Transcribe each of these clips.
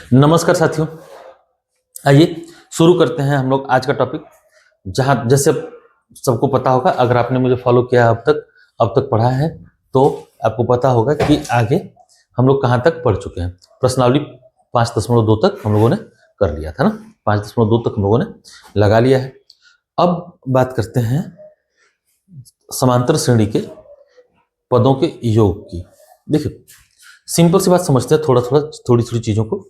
नमस्कार साथियों, आइए शुरू करते हैं हम लोग आज का टॉपिक। जहां जैसे सबको पता होगा, अगर आपने मुझे फॉलो किया अब तक पढ़ा है तो आपको पता होगा कि आगे हम लोग कहां तक पढ़ चुके हैं। प्रश्नावली 5.2 तक हम लोगों ने कर लिया था ना, 5.2 तक हम लोगों ने लगा लिया है। अब बात करते हैं समांतर श्रेणी के पदों के योग की। देखिए, सिंपल सी बात समझते हैं थोड़ी थोड़ी चीजों को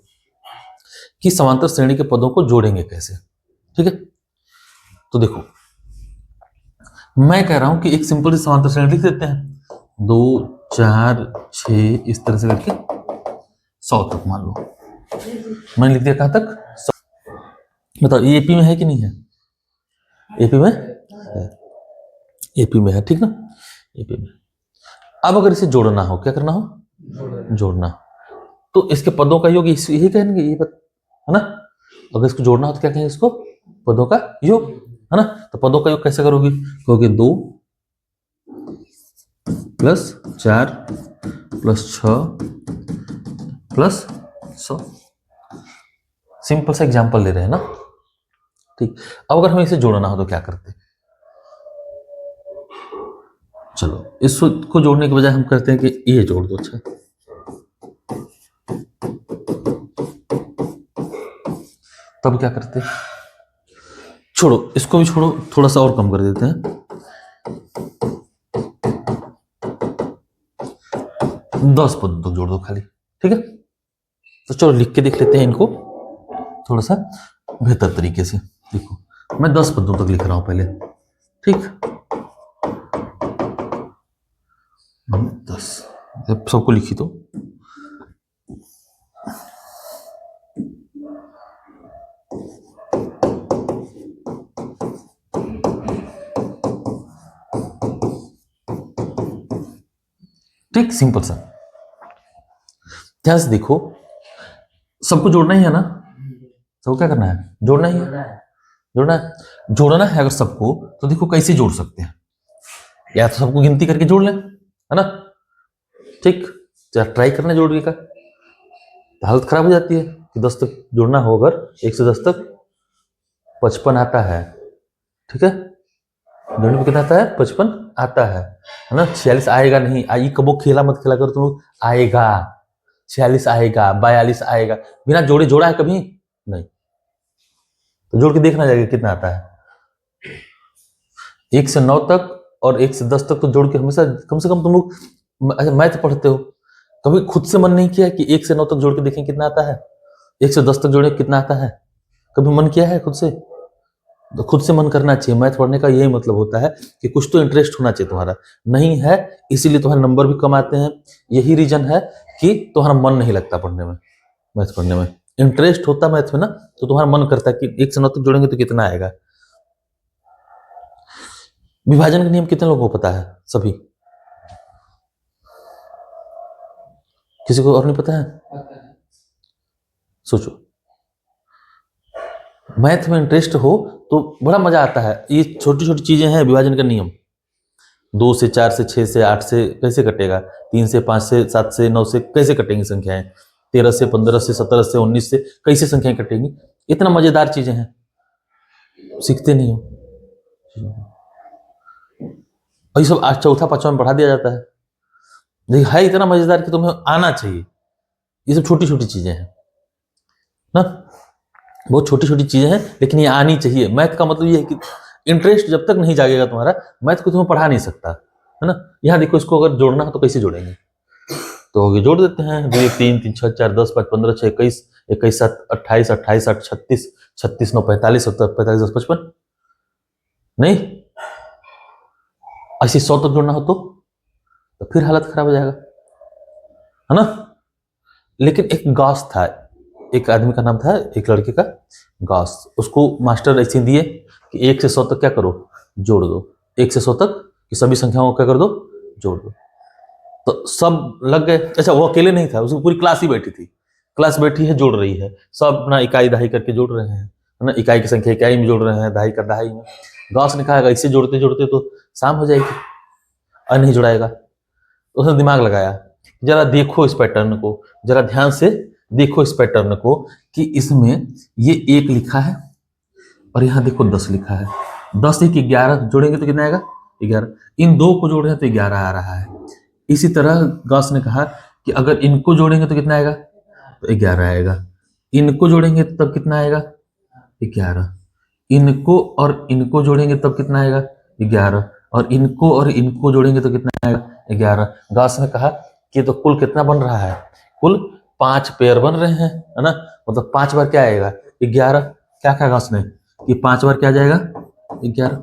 कि समांतर श्रेणी के पदों को जोड़ेंगे कैसे। ठीक है, तो देखो, मैं कह रहा हूं कि एक सिंपल सी समांतर श्रेणी लिख देते हैं, 2 4 6 इस तरह से करके 100 तक मान लो। मैंने लिख दिया कहां तक? 100। बताओ ये एपी में है कि नहीं है? एपी में है, एपी में है, ठीक ना, एपी में। अब अगर इसे जोड़ना हो, क्या करना हो? जोड़ना। तो इसके पदों का योग यही कहेंगे, ये है ना। अगर इसको जोड़ना हो तो क्या कहेंगे? इसको पदों का योग, है ना। तो पदों का योग कैसे करोगे? कहोगे 2 + 4 + 6 + 100। सिंपल सा एग्जांपल ले रहे हैं ना, ठीक। अब अगर हमें इसे जोड़ना हो तो क्या करते? चलो, इसको जोड़ने के बजाय हम करते हैं कि ये जोड़ दो। अच्छा, तब क्या करते? छोड़ो, इसको भी छोड़ो, थोड़ा सा और कम कर देते हैं, 10 पद तक जोड़ दो खाली। ठीक है, तो चलो लिख के देख लेते हैं इनको थोड़ा सा बेहतर तरीके से। देखो, मैं 10 पदों तक लिख रहा हूं पहले, ठीक। 10 सबको लिखी तो ठीक, सिंपल सा। ध्यान से देखो, सबको जोड़ना ही है ना, सबको क्या करना है? जोड़ना ही है, जोड़ना है अगर सबको, तो देखो कैसे जोड़ सकते हैं। या तो सबको गिनती करके जोड़ लें, है ना, ठीक। तो ट्राई करना जोड़ने का, तो हालत खराब हो जाती है कि 10 तक जोड़ना हो। अगर 1 से 10 तक 55 आता है, ठीक है, जोड़ने में कितना आता है? 55 आता है ना। 46 आएगा नहीं, आई कबो खेला मत खेला करो तुम लोग, आएगा 46 आएगा, 42 आएगा, बिना जोड़े जोड़ा है कभी नहीं। तो जोड़ के देखना जाएगा कितना आता है। 1 से 9 तक और 1 से 10 तक तो जोड़ के हमेशा, कम से कम तुम लोग मैथ पढ़ते हो, कभी खुद से मन नहीं किया कि 1 से 9 तक जोड़ के देखें कितना आता है, 1 से 10 तक जोड़े कितना आता है? कभी मन किया है खुद से? तो खुद से मन करना चाहिए। मैथ पढ़ने का यही मतलब होता है कि कुछ तो इंटरेस्ट होना चाहिए तुम्हारा। नहीं है, इसीलिए तुम्हारे नंबर भी कम आते हैं। यही रीजन है कि तुम्हारा मन नहीं लगता पढ़ने में, मैथ पढ़ने में। इंटरेस्ट होता मैथ में ना, तो तुम्हारा मन करता है कि 1 से 9 तक जोड़ेंगे तो कितना आएगा। विभाजन का नियम कितने लोगों को पता है? सभी? किसी को और नहीं पता है? सोचो, मैथ में इंटरेस्ट हो तो बड़ा मजा आता है। ये छोटी छोटी चीजें हैं, विभाजन का नियम। 2 से 4 से 6 से 8 से कैसे कटेगा? 3 से 5 से 7 से 9 से कैसे कटेंगी संख्याएं? 13 से 15 से 17 से 19 से कैसे संख्याएं कटेंगी? इतना मजेदार चीजें हैं, सीखते नहीं हो। और ये सब आज चौथा पांचवा में पढ़ा दिया जाता है, लेकिन है इतना मजेदार कि तुम्हें आना चाहिए। ये सब छोटी छोटी चीजें हैं ना, बहुत छोटी छोटी चीजें हैं, लेकिन ये आनी चाहिए। मैथ का मतलब ये है कि इंटरेस्ट जब तक नहीं जागेगा तुम्हारा, मैथ को तुम्हें पढ़ा नहीं सकता, है ना। यहाँ देखो, इसको अगर जोड़ना हो तो कैसे जोड़ेंगे? तो ये जोड़ देते हैं, 2 1 3 3 6 4 10 5 15 6 21 21 7 28 28 8 36 36 9 45 70 45 10 55। नहीं, ऐसे 100 तक जोड़ना हो तो फिर हालत खराब हो जाएगा, है ना। लेकिन एक गॉस था, एक आदमी का नाम था, एक लड़के का गॉस। उसको मास्टर ऐसे दिए कि 1 से 100 तक क्या करो? जोड़ दो। 1 से 100 तक की सभी संख्याओं को क्या कर दो? जोड़ दो। तो सब लग गए। अच्छा, वो अकेले नहीं था, उसकी पूरी क्लास ही बैठी थी। क्लास बैठी है, जोड़ रही है, सब अपना इकाई दहाई करके जोड़ रहे हैं, है ना। इकाई की संख्या इकाई में जोड़ रहे हैं, दहाई का दहाई में। गॉस ने कहा ऐसे जोड़ते जोड़ते तो शाम हो जाएगी और नहीं जुड़ाएगा। उसने दिमाग लगाया, जरा देखो इस पैटर्न को, जरा ध्यान से देखो इस पैटर्न को कि इसमें ये 1 लिखा है और यहाँ देखो 10 लिखा है। 10 एक 11 जोड़ेंगे तो कितना आएगा 11। इन दो को जोड़ेंगे तो 11 आ रहा है। इसी तरह गॉस ने कहा कि अगर इनको जोड़ेंगे तो कितना आएगा, तो 11 आएगा। इनको जोड़ेंगे तब कितना आएगा 11। इनको और इनको जोड़ेंगे तब कितना आएगा 11। और इनको जोड़ेंगे तो कितना आएगा 11। गॉस ने कहा कि तो कुल कितना बन रहा है, कुल 5 पेयर बन रहे हैं, है ना। मतलब 5 बार क्या आएगा 11। क्या कहा गॉस ने कि 5 बार क्या आ जाएगा 11।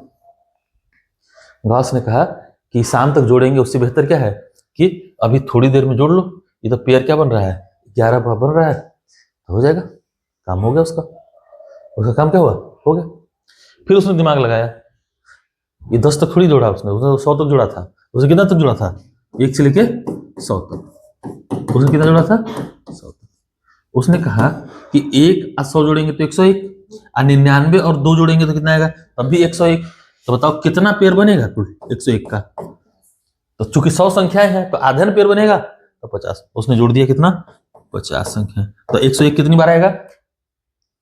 गॉस ने कहा कि शाम तक जोड़ेंगे उससे बेहतर क्या है कि अभी थोड़ी देर में जोड़ लो। ये तो पेयर क्या बन रहा है 11 बन रहा है, तो हो जाएगा, काम हो गया उसका। उसका काम क्या हुआ, हो गया। फिर उसने दिमाग लगाया, ये 10 तक थोड़ी जोड़ा उसने 100 तक जोड़ा था। उसने कितना तक जोड़ा था 1 से लेके 100 तक। उसने कितना जोड़ा था 100 तक। उसने कहा कि 1 और 100 जोड़ेंगे तो 101 और 99 और 2 जोड़ेंगे तो कितना आएगा तब भी 101। तो बताओ कितना पेयर बनेगा कुल 101 का। तो चूंकि 100 संख्याएं हैं तो आधा पेयर बनेगा तो 50। उसने जोड़ दिया कितना 50 संख्या। तो 101 कितनी बार आएगा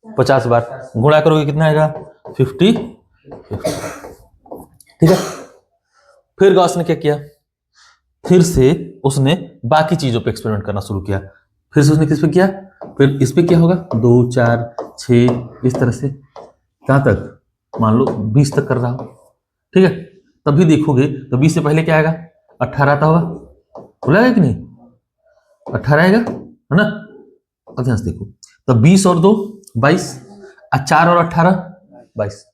50 बार। गुणा करोगे कितना आएगा 50। ठीक है। फिर गॉस ने क्या किया, फिर से उसने बाकी चीजों पे एक्सपेरिमेंट करना शुरू किया। फिर से उसने किस पे किया, फिर इस पे क्या होगा 2 4 6 इस तरह से कहां तक, मान लो 20 तक कर रहा हो। ठीक है। तभी देखोगे तो 20 से पहले क्या आएगा 18 आता होगा, बोला कि नहीं 18 आएगा, है ना। अब ध्यान से देखो तो 20 और 2 22 और 4 और 18 22।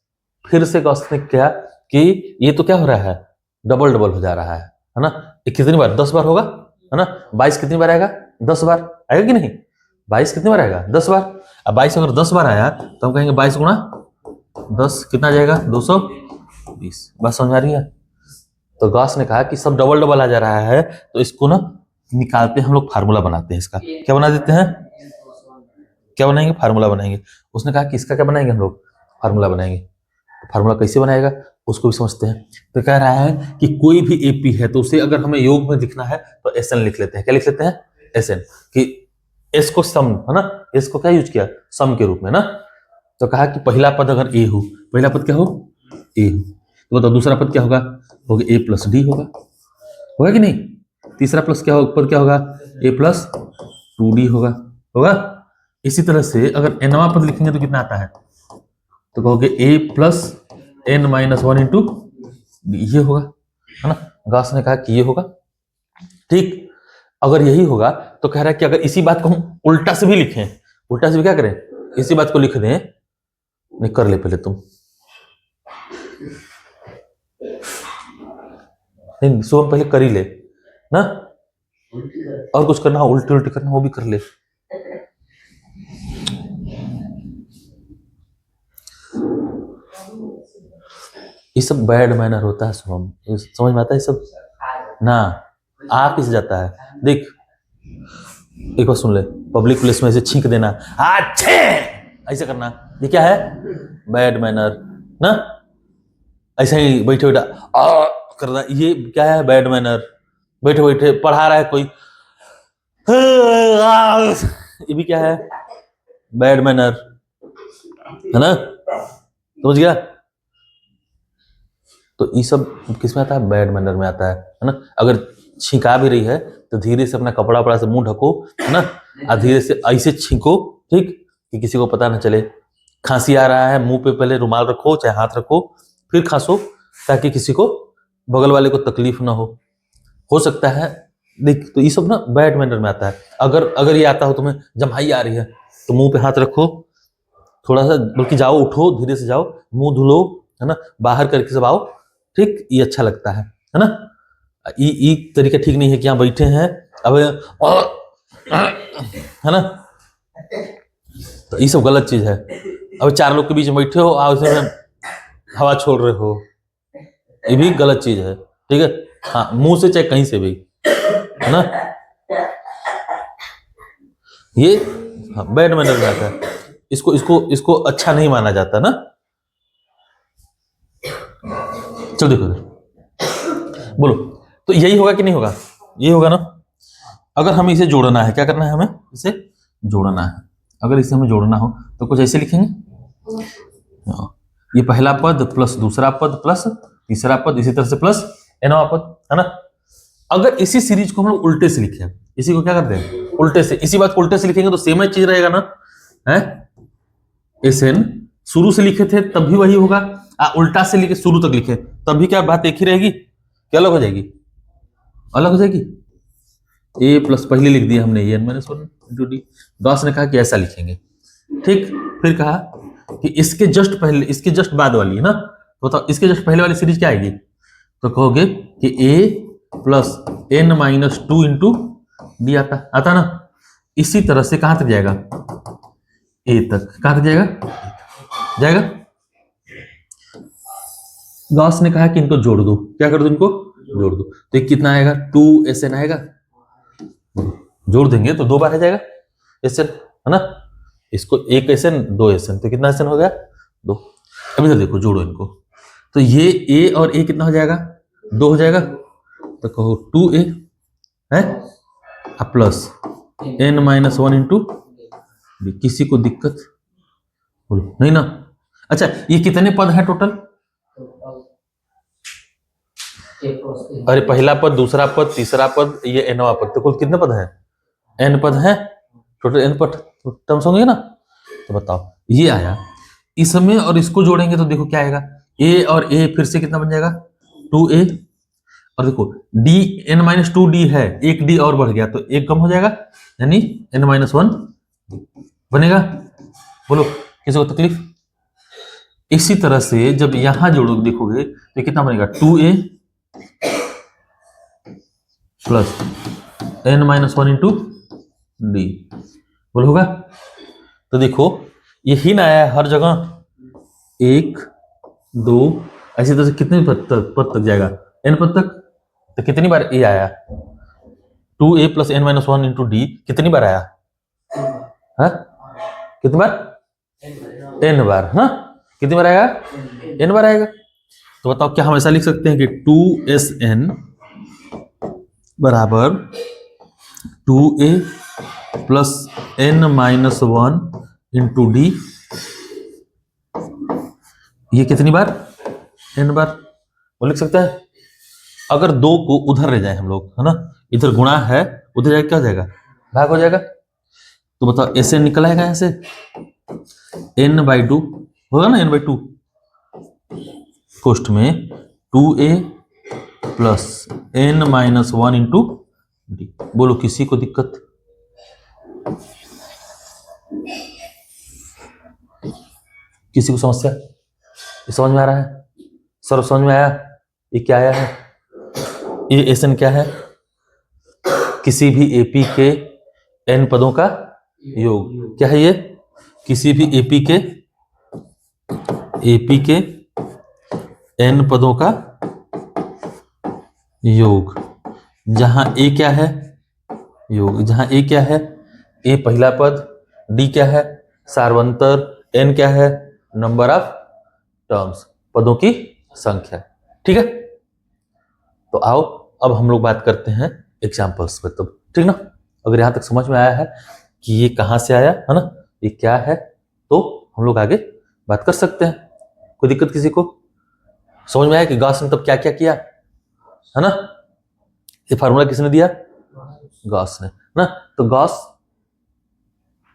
फिर से गॉस ने क्या कि ये तो क्या हो रहा है डबल डबल हो जा रहा है ना। ये कितनी बार 10 बार होगा, है ना। 22 कितनी बार आएगा 10 बार आएगा कि नहीं। 22 कितनी बार आएगा 10 बार। अब 22 अगर 10 बार आया तो हम कहेंगे 22 गुणा 10 कितना जाएगा 220। बात समझ आ रही है। तो गॉस ने कहा कि सब डबल डबल आ जा रहा है, तो इसको ना निकालते हैं हम लोग, फार्मूला बनाते हैं इसका। क्या बना देते हैं, क्या बनाएंगे फार्मूला बनाएंगे। उसने कहा कि इसका क्या बनाएंगे हम लोग फार्मूला बनाएंगे। तो फार्मूला कैसे बनाएगा उसको भी समझते हैं। तो कह रहा है कि कोई भी एपी है तो उसे अगर हमें योग में लिखना है तो एसएन लिख लेते हैं। क्या लिख लेते हैं एसएन, कि एस को सम, है ना। एस को क्या यूज किया सम के रूप में ना। तो कहा कि पहला पद अगर ए हो, पहला पद क्या हो ए हो, तो बताओ दूसरा पद क्या होगा ए प्लस डी होगा कि नहीं। तीसरा प्लस क्या होगा पद क्या होगा ए प्लस 2d होगा। इसी तरह से अगर एनवा पद लिखेंगे तो कितना आता है, तो कहोगे ए प्लस एन माइनस 1 इंटू ये होगा, है ना। गॉस ने कहा कि ये होगा। ठीक। अगर यही होगा तो कह रहा है कि अगर इसी बात को हम उल्टा से भी लिखें, उल्टा से भी क्या करें इसी बात को लिख दें। नहीं कर ले पहले तुम, नहीं सुबह पहले कर ही ले ना। और कुछ करना हो उल्टी उल्टी करना वो भी कर ले। ये सब बैड मैनर होता है शुभम, समझ में आता है ये सब ना। आ किस जाता है देख, एक बार सुन ले, पब्लिक प्लेस में ऐसे छींक देना अच्छे ऐसे करना, ये क्या है बैड मैनर ना। ऐसे ही बैठे बैठे करना, ये क्या है बैड मैनर। बैठे बैठे पढ़ा रहा है कोई, ये भी क्या है बैड मैनर, है ना। समझ गया। तो ये सब किस में आता है बैड मैनर में आता है ना। अगर छींका भी रही है तो धीरे से अपना कपड़ा वपड़ा से मुंह ढको, है ना। और धीरे से ऐसे छींको, ठीक, कि किसी को पता ना चले। खांसी आ रहा है मुंह पे पहले रुमाल रखो चाहे हाथ रखो फिर खांसो, ताकि किसी को बगल वाले को तकलीफ ना हो सकता है। देख तो ये सब ना बैड मैनर में आता है। अगर ये आता हो तुम्हें जम्हाई आ रही है तो मुंह पे हाथ रखो थोड़ा सा, बल्कि जाओ उठो धीरे से जाओ मुंह धुलो, है ना, बाहर करके सब आओ। ठीक, ये अच्छा लगता है ना। ये तरीका ठीक नहीं है कि यहाँ बैठे हैं अब है ना, तो ये सब गलत चीज है। अब 4 लोग के बीच में बैठे हो और उसमें हवा छोड़ रहे हो, ये भी गलत चीज है। ठीक है। हाँ मुंह से चाहे कहीं से भी, है ना, ये बैड मैनर में आता है। इसको अच्छा नहीं माना जाता ना। चलो देखो इधर बोलो, तो यही होगा कि नहीं होगा, ये होगा ना। अगर हमें इसे जोड़ना है क्या करना है हमें इसे जोड़ना है। अगर इसे हमें जोड़ना हो तो कुछ ऐसे लिखेंगे, ये पहला पद प्लस दूसरा पद प्लस तीसरा पद, इसी तरह से प्लस nवां पद, है ना। अगर इसी सीरीज को हम लोग उल्टे से लिखें, इसी को क्या करते हैं उल्टे से, इसी बात को उल्टे से लिखेंगे तो सेम ही चीज रहेगा ना, है। एसएन शुरू से लिखे थे तब भी वही होगा, उल्टा से लिखे शुरू तक लिखे तब भी क्या बात एक ही रहेगी, क्या अलग हो जाएगी, अलग हो जाएगी। ए प्लस पहले लिख दिया हमने N minus one into D, Gauss ने कहा कि ऐसा लिखेंगे, ठीक। फिर कहा कि इसके जस्ट पहले, इसके जस्ट बाद वाली है ना, तो बताओ इसके जस्ट पहले वाली सीरीज क्या आएगी, तो कहोगे कि A plus N minus two into D आता ना। इसी तरह से कहां तक जाएगा, ए तक, कहां तक जाएगा, गॉस ने कहा कि इनको जोड़ दो, क्या कर दो, इनको जोड़ दो, तो ये कितना आएगा 2SN आएगा, जोड़ देंगे तो 2 बार आ जाएगा SN, है ना। इसको 1 SN 2 SN, तो कितना SN हो गया 2। अभी तो देखो जोड़ो इनको, तो ये A और A कितना हो जाएगा 2 हो जाएगा, तो कहो 2A है प्लस n माइनस 1 इंटू, किसी को दिक्कत बोलो नहीं ना। अच्छा ये कितने पद है टोटल, अरे पहला पद दूसरा पद तीसरा पद ये nवां पद, तो कुल कितने पद है, n पद है टोटल, n पद टर्म्स होंगे ना। तो बताओ ये आया, इसमें और इसको जोड़ेंगे तो देखो क्या आएगा, a और a फिर से कितना बन जाएगा 2A, और देखो d n माइनस 2D है, एक d और बढ़ गया तो एक कम हो जाएगा, यानी n माइनस 1 बनेगा। बोलो किसी को तकलीफ। इसी तरह से जब यहां जोड़ो देखोगे तो कितना बनेगा 2A plus n minus 1 into D, बोल होगा। तो देखो यही ना आया हर जगह, 1 2 ऐसी तरह से कितने पद तक जाएगा, n पद तक, तो कितनी बार ए आया 2A plus n minus 1 into D, कितनी बार आया, हाँ कितनी बार, n बार, हाँ कितनी बार आएगा, n बार आएगा। तो बताओ क्या हम ऐसा लिख सकते हैं कि 2SN बराबर 2A plus n minus 1 into D, ये कितनी बार, n बार, वो लिख सकते हैं। अगर 2 को उधर ले जाए हम लोग, है ना, इधर गुणा है उधर जाए क्या हो जाएगा, भाग हो जाएगा। तो बताओ ऐसे निकल आएगा यहां से n/2 होगा ना, n/2 कोष्ठ में 2A plus n minus 1 into D, बोलो किसी को दिक्कत, किसी को समस्या, ये समझ में आ रहा है, सर समझ में आया, ये क्या आया है, ये SN क्या है, किसी भी AP के n पदों का योग, क्या है ये, किसी भी AP के n पदों का योग, जहां A क्या है योग, जहां A क्या है, A पहला पद, D क्या है सार्वंतर, n क्या है नंबर ऑफ टर्म्स, पदों की संख्या, ठीक है। तो आओ अब हम लोग बात करते हैं एग्जाम्पल्स पे, तब ठीक ना। अगर यहां तक समझ में आया है कि ये कहां से आया है ना, ये क्या है, तो हम लोग आगे बात कर सकते हैं। कोई दिक्कत किसी को, समझ में आया कि गॉस ने तब क्या क्या किया, है ना, ये फार्मूला किसने दिया, गॉस ने ना। तो गॉस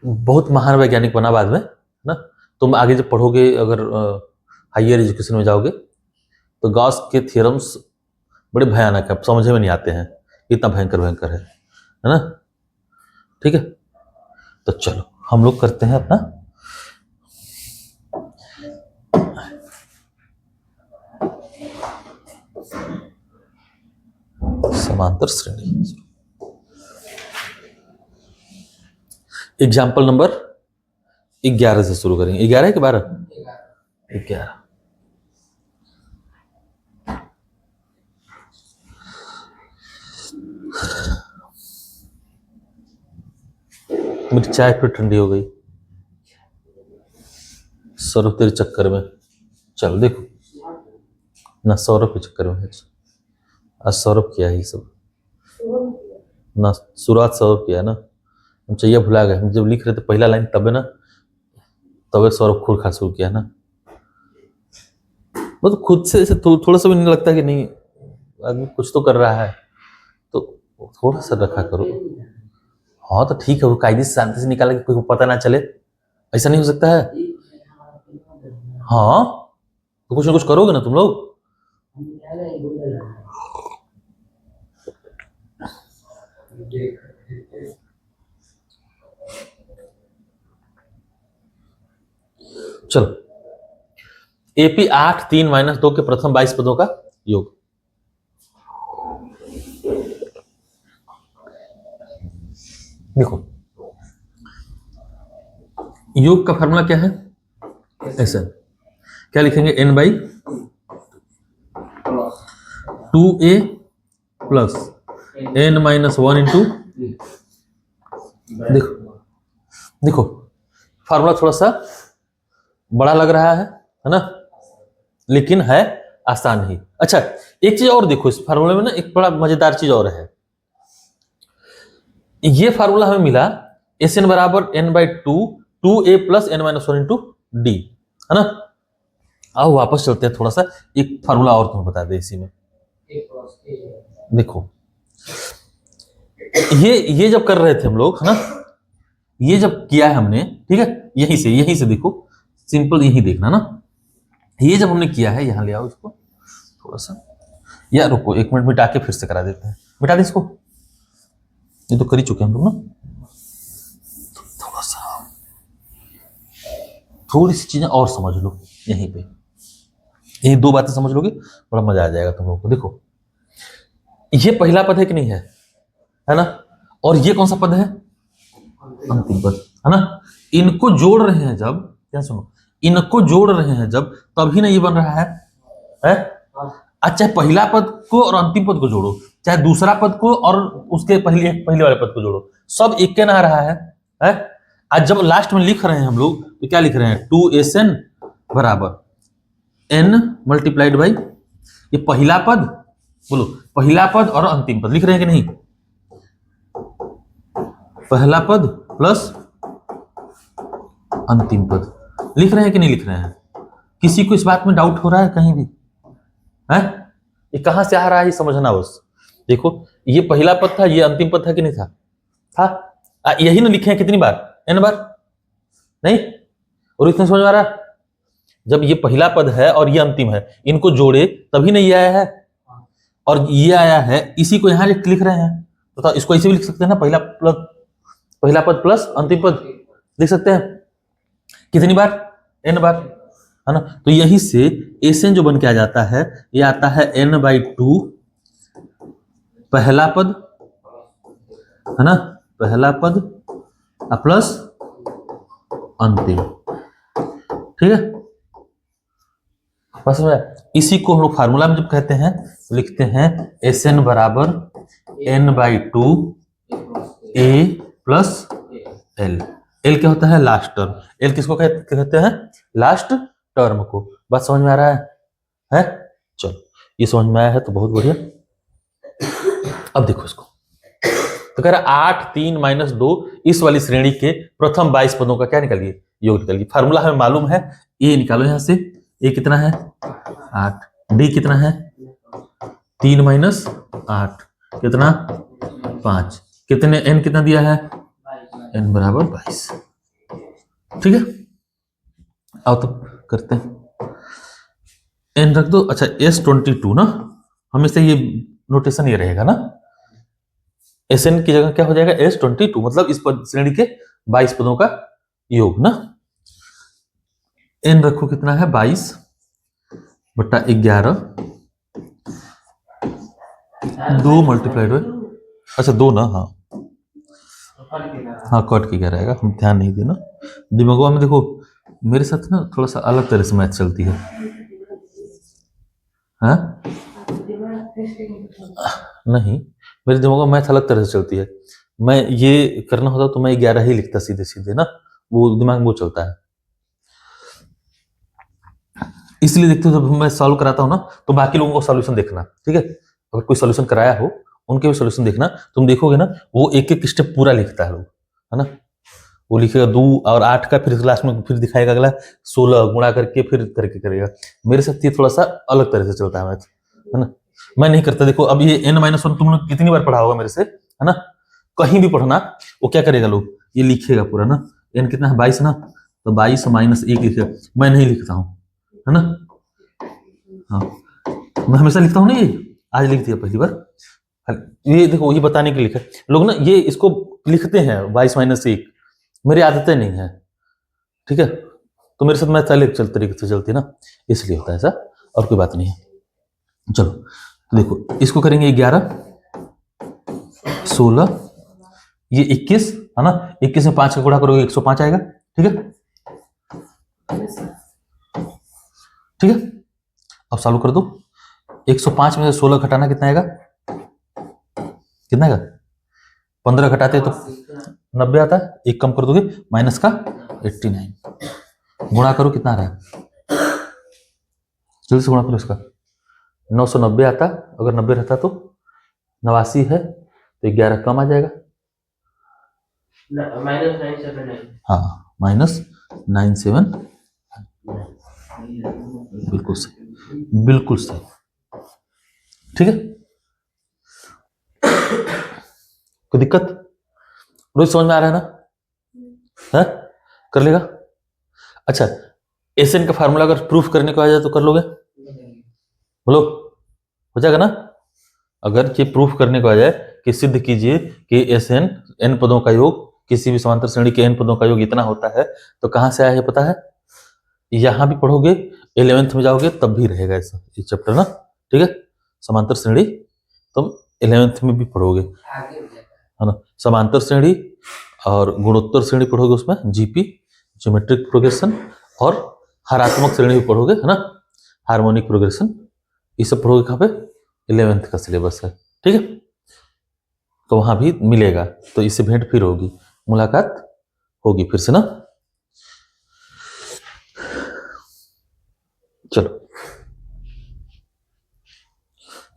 बहुत महान वैज्ञानिक बना बाद में ना, तुम आगे जब पढ़ोगे अगर हायर एजुकेशन में जाओगे तो गॉस के थ्योरम्स बड़े भयानक है, समझ में नहीं आते हैं, इतना भयंकर भयंकर है ना, ठीक है। तो चलो हम लोग करते हैं अपना समांतर श्रेणी। एग्जाम्पल नंबर 11 से शुरू करेंगे, 11 के 12, 11। मेरी चाय फिर ठंडी हो गई, सौरभ तेरे चक्कर में, चलो देखो ना, सौरभ के चक्कर में आज सौरभ किया ही सब ना, शुरुआत सौरभ किया ना, हम चाहिए भुला गए, हम जब लिख रहे थे पहला लाइन तबे ना, तबे सौरभ खुद खा शुरू किया ना। वो तो खुद से ऐसे थोड़ा सा भी नहीं लगता कि नहीं आदमी कुछ तो कर रहा है, तो थोड़ा सा रखा करो। हाँ तो ठीक है, वो कायदे से शांति से निकाला कि कोई को पता ना चले, ऐसा नहीं हो सकता है। हाँ तो कुछ ना कुछ करोगे ना तुम लोग। चलो, एपी 8 3 - 2 के प्रथम 22 पदों का योग। देखो योग का फॉर्मूला क्या है, ऐसा क्या लिखेंगे, n/2a प्लस n-1 इंटू, देखो देखो फार्मूला थोड़ा सा बड़ा लग रहा है ना, लेकिन है आसान ही। अच्छा एक चीज और देखो, इस फार्मूले में ना एक बड़ा मजेदार चीज और है। ये फार्मूला हमें मिला Sn बराबर n/2 2a plus n-1 into D, है ना। आओ वापस चलते हैं, थोड़ा सा एक फार्मूला और तुम्हें बता दे इसी में। देखो ये जब कर रहे थे हम लोग, है ना, ये जब किया है हमने, ठीक है, यहीं से देखो, सिंपल यही देखना ना। ये जब हमने किया है, यहां ले आओ इसको थोड़ा सा, या रुको 1 मिनट मिटा के फिर से करा देते हैं, मिटा दे इसको, ये तो कर ही चुके हम लोग ना। थोड़ा सा थोड़ी सी चीजें और समझ लो यहीं पे, यही 2 बातें समझ लोगे बड़ा मजा आ जाएगा तुम लोगों को। देखो ये पहला पद है कि नहीं है ना, और ये कौन सा पद है, अंतिम पद, है ना। इनको जोड़ रहे हैं जब, क्या सुनो, इनको जोड़ रहे हैं जब, तभी ना ये बन रहा है? अच्छा पहला पद को और अंतिम पद को जोड़ो, चाहे दूसरा पद को और उसके पहले वाले पद को जोड़ो, सब एक के ना आ रहा है? आज जब लास्ट में लिख रहे हैं हम लोग तो क्या लिख रहे हैं, 2Sn बराबर n मल्टीप्लाइड बाई ये पहला पद, बोलो पहला पद और अंतिम पद लिख रहे हैं कि नहीं, पहला पद प्लस अंतिम पद लिख रहे हैं कि नहीं लिख रहे हैं। किसी को इस बात में डाउट हो रहा है कहीं भी, है? ये कहां से आ रहा है ये समझना बस। देखो ये पहला पद था, ये अंतिम पद था कि नहीं था? यही ना लिखे हैं कितनी बार, n बार, नहीं? और इतना समझ में आ रहा, जब ये पहला पद है और ये अंतिम है, इनको जोड़े तभी नहीं ये आया है, और ये आया है, इसी को यहां लिख रहे हैं, तो इसको ऐसे भी लिख सकते हैं ना, पहला पद प्लस अंतिम पद लिख सकते हैं, कितनी बार, n बार, है ना। तो यहीं से Sn जो बन के आ जाता है, ये आता है n/2 पहला पद, है ना, पहला पद प्लस अंतिम, ठीक है। बस इसी को हम लोग फार्मूला में जब कहते हैं तो लिखते हैं Sn बराबर n/2 a plus l। l क्या होता है, लास्ट टर्म। l किसको कहते हैं, लास्ट टर्म को। बात समझ में आ रहा है? चलो ये समझ में आया है तो बहुत बढ़िया। अब देखो इसको, तो कह रहा 8 3 - 2 इस वाली श्रेणी के प्रथम 22 पदों का क्या निकालिए, योग निकालिए। फार्मूला हमें मालूम है, ए निकालो यहां से, ए कितना है 8, डी कितना है 3 - 8 कितना 5, कितने n कितना दिया है, n बराबर 22, ठीक है। आओ तो करते हैं, n रख दो। अच्छा S22 ना, हमेशा ये नोटेशन ये रहेगा ना, Sn की जगह क्या हो जाएगा S22, मतलब इस पद श्रेणी के 22 पदों का योग ना। n रखो कितना है 22/11, 2 मल्टीप्लाइड बाय, अच्छा 2 ना, हाँ कट के क्या रहेगा, हम ध्यान नहीं देना दिमागवा में। देखो मेरे साथ ना थोड़ा सा अलग तरह से मैथ चलती है, हाँ नहीं, मेरे दिमाग में मैथ अलग तरह से चलती है। मैं ये करना होता तो मैं 11 ही लिखता सीधे सीधे ना, वो दिमाग में वो चलता है। इसलिए देखते हो जब मैं सॉल्व कराता हूँ ना, तो बाकी लोगों को सॉल्यूशन देखना, ठीक है। अगर कोई सॉल्यूशन कराया हो उनके भी सॉल्यूशन देखना, तुम देखोगे ना वो एक एक स्टेप पूरा लिखता है लोग, है ना, वो लिखेगा 2 और 8 का, फिर लास्ट में फिर दिखाएगा अगला 16 गुणा करके फिर करके करेगा। मेरे साथ ये थोड़ा सा अलग तरह से चलता है मैथ, है ना, मैं नहीं करता। देखो अब ये n-1 तुम लोग कितनी बार पढ़ा होगा मेरे से, है ना, कहीं भी पढ़ना, वो क्या करेगा लोग, ये लिखेगा पूरा ना, n कितना है 22 ना, तो 22 माइनस 1 लिखेगा। मैं नहीं लिखता हूँ, है ना, हाँ मैं हमेशा लिखता हूँ ना, ये आज लिख दिया पहली बार। ये देखो ये बताने के लिए लिखा लोग ना, ये इसको लिखते हैं 22 माइनस 1, मेरी आदतें नहीं है, ठीक है, तो मेरे साथ मैं अलग तरीके से चलती है ना, इसलिए होता है ऐसा, और कोई बात नहीं है। चलो तो देखो इसको करेंगे 11 16, ये 21 है ना, 21 में 5 का गुणा करोगे 105 आएगा, ठीक है, ठीक है। अब सॉल्व कर दो, 105 में से 16 घटाना कितना आएगा, कितना आएगा, 15 घटाते तो 90 आता है, एक कम कर दोगे माइनस का 89, गुणा करो कितना आ रहा है, जल्दी से गुणा करो इसका, 990 आता, अगर 90 रहता तो 89 है, तो 11 कम आ जाएगा, हाँ -979, बिल्कुल सही, बिल्कुल सही, ठीक है। कोई दिक्कत, रोज समझ में आ रहा है ना, है कर लेगा। अच्छा एसएन का फार्मूला अगर प्रूफ करने को आ जाए तो कर लोगे, बोलो हो जाएगा ना। अगर ये प्रूफ करने को आ जाए कि सिद्ध कीजिए कि एसएन एन पदों का योग, किसी भी समांतर श्रेणी के एन पदों का योग इतना होता है, तो कहां से आया है पता है, यहां भी पढ़ोगे 11th में जाओगे तब भी रहेगा ऐसा ये चैप्टर ना, ठीक है, समांतर श्रेणी तुम 11th में भी पढ़ोगे, है ना, समांतर श्रेणी और गुणोत्तर श्रेणी पढ़ोगे, उसमें जीपी ज्योमेट्रिक प्रोग्रेशन, और हरात्मक श्रेणी भी पढ़ोगे, है ना, हार्मोनिक प्रोग्रेशन, ये सब पढ़ोगे कहाँ पे, 11th का सिलेबस है, ठीक है, तो वहां भी मिलेगा, तो इससे भेंट फिर होगी, मुलाकात होगी फिर से ना। चलो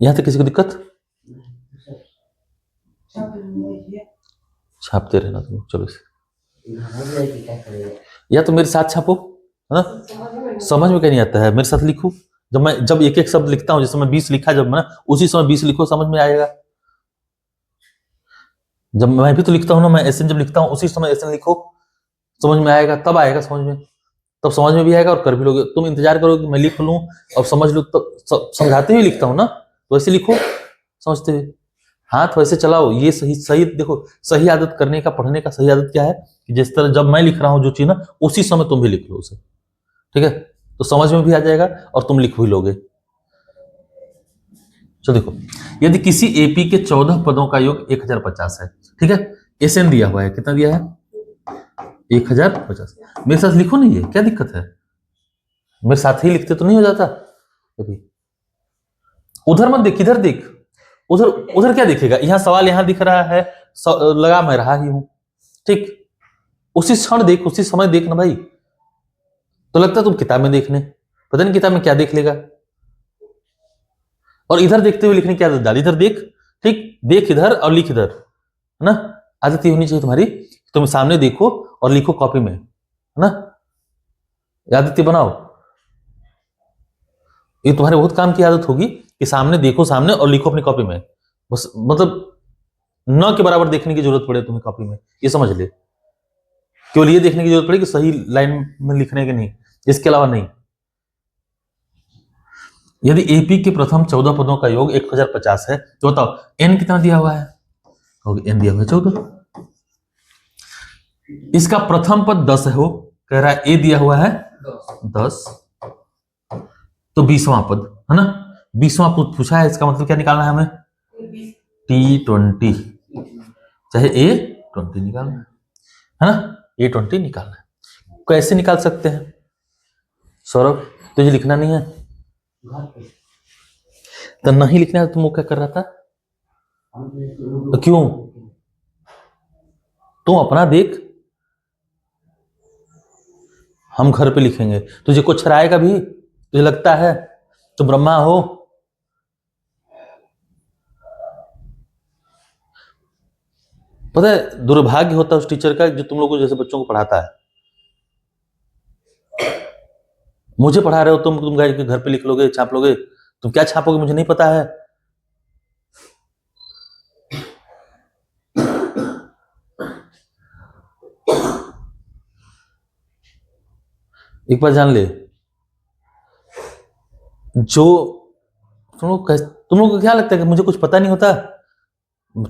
यहां तक किसी को दिक्कत, छापते रहना तुम, चलो इसे, या तो मेरे साथ छापो, है ना, समझ में कहीं नहीं आता है मेरे साथ लिखो, जब एक एक शब्द लिखता हूं, जिस समय 20 लिखा जब मैं, उसी समय 20 लिखो, समझ में आएगा। जब मैं भी तो लिखता हूं ना, मैं एसएन जब लिखता हूं उसी समय एसएन लिखो, समझ में आएगा, तब आएगा समझ में, तब समझ में भी आएगा और कर भी लोगे। तुम इंतजार करोगे मैं लिख लूं और समझ लूं, तो समझाते हुए लिखता हूं ना, तो वैसे लिखो समझते हुए, हाथ वैसे चलाओ, ये सही सही देखो, सही आदत करने का, पढ़ने का सही आदत क्या है कि जिस तरह जब मैं लिख रहा हूं जो चीज ना, उसी समय तुम भी लिख लो उसे, ठीक है, तो समझ में भी आ जाएगा और तुम लिख भी लोगे। चलो देखो, यदि किसी एपी के 14 पदों का योग 1050 है, ठीक है, एसएन दिया हुआ है, कितना दिया है 1050, मेरे साथ लिखो नहीं है, क्या दिक्कत है, मेरे साथ ही लिखते तो नहीं हो जाता, उधर मत देख, इधर देख, उधर उधर क्या दिखेगा, यहाँ सवाल यहाँ दिख रहा है, लगा मैं रहा ही हूं, ठीक, उसी क्षण देख, उसी समय देख ना भाई, तो लगता तुम किताब में देखने, पता नहीं किताब में क्या देख लेगा, और इधर देखते हुए लिखने की आदत डाल, इधर देख, ठीक, देख इधर और लिख इधर, है ना, आदत ये होनी चाहिए तुम्हारी, तुम सामने देखो और लिखो कॉपी में, है ना, आदत बनाओ, ये तुम्हारे बहुत काम की आदत होगी कि सामने देखो, सामने और लिखो अपनी कॉपी में, बस मतलब न के बराबर देखने की जरूरत पड़े तुम्हें कॉपी में, ये समझ ले, केवल ये देखने की जरूरत पड़े कि सही लाइन में लिखने के नहीं, इसके अलावा नहीं। यदि एपी के प्रथम 14 पदों का योग 1050 है, तो बताओ एन कितना दिया हुआ है, एन दिया हुआ है 14, इसका प्रथम पद 10 है, हो कह रहा है ए दिया हुआ है 10, तो 20वां पद, है ना, 20वां पद पूछा है, इसका मतलब क्या निकालना है हमें, T20, चाहे A20 निकालना है ना, A20 निकालना है, कैसे निकाल सकते हैं सौरभ, तुझे लिखना नहीं है, तो नहीं लिखना है, तुम वो क्या कर रहा था, तो क्यों, तुम अपना देख, हम घर पे लिखेंगे, तुझे कुछ आएगा भी, तुझे लगता है तुम ब्रह्मा हो, पता है दुर्भाग्य होता है उस टीचर का जो तुम लोगों को जैसे बच्चों को पढ़ाता है। मुझे पढ़ा रहे हो तुम घर पे लिख लोगे, छाप लोगे, तुम क्या छापोगे मुझे नहीं पता है। एक बात जान ले, जो तुम लोग को क्या लगता है कि मुझे कुछ पता नहीं होता?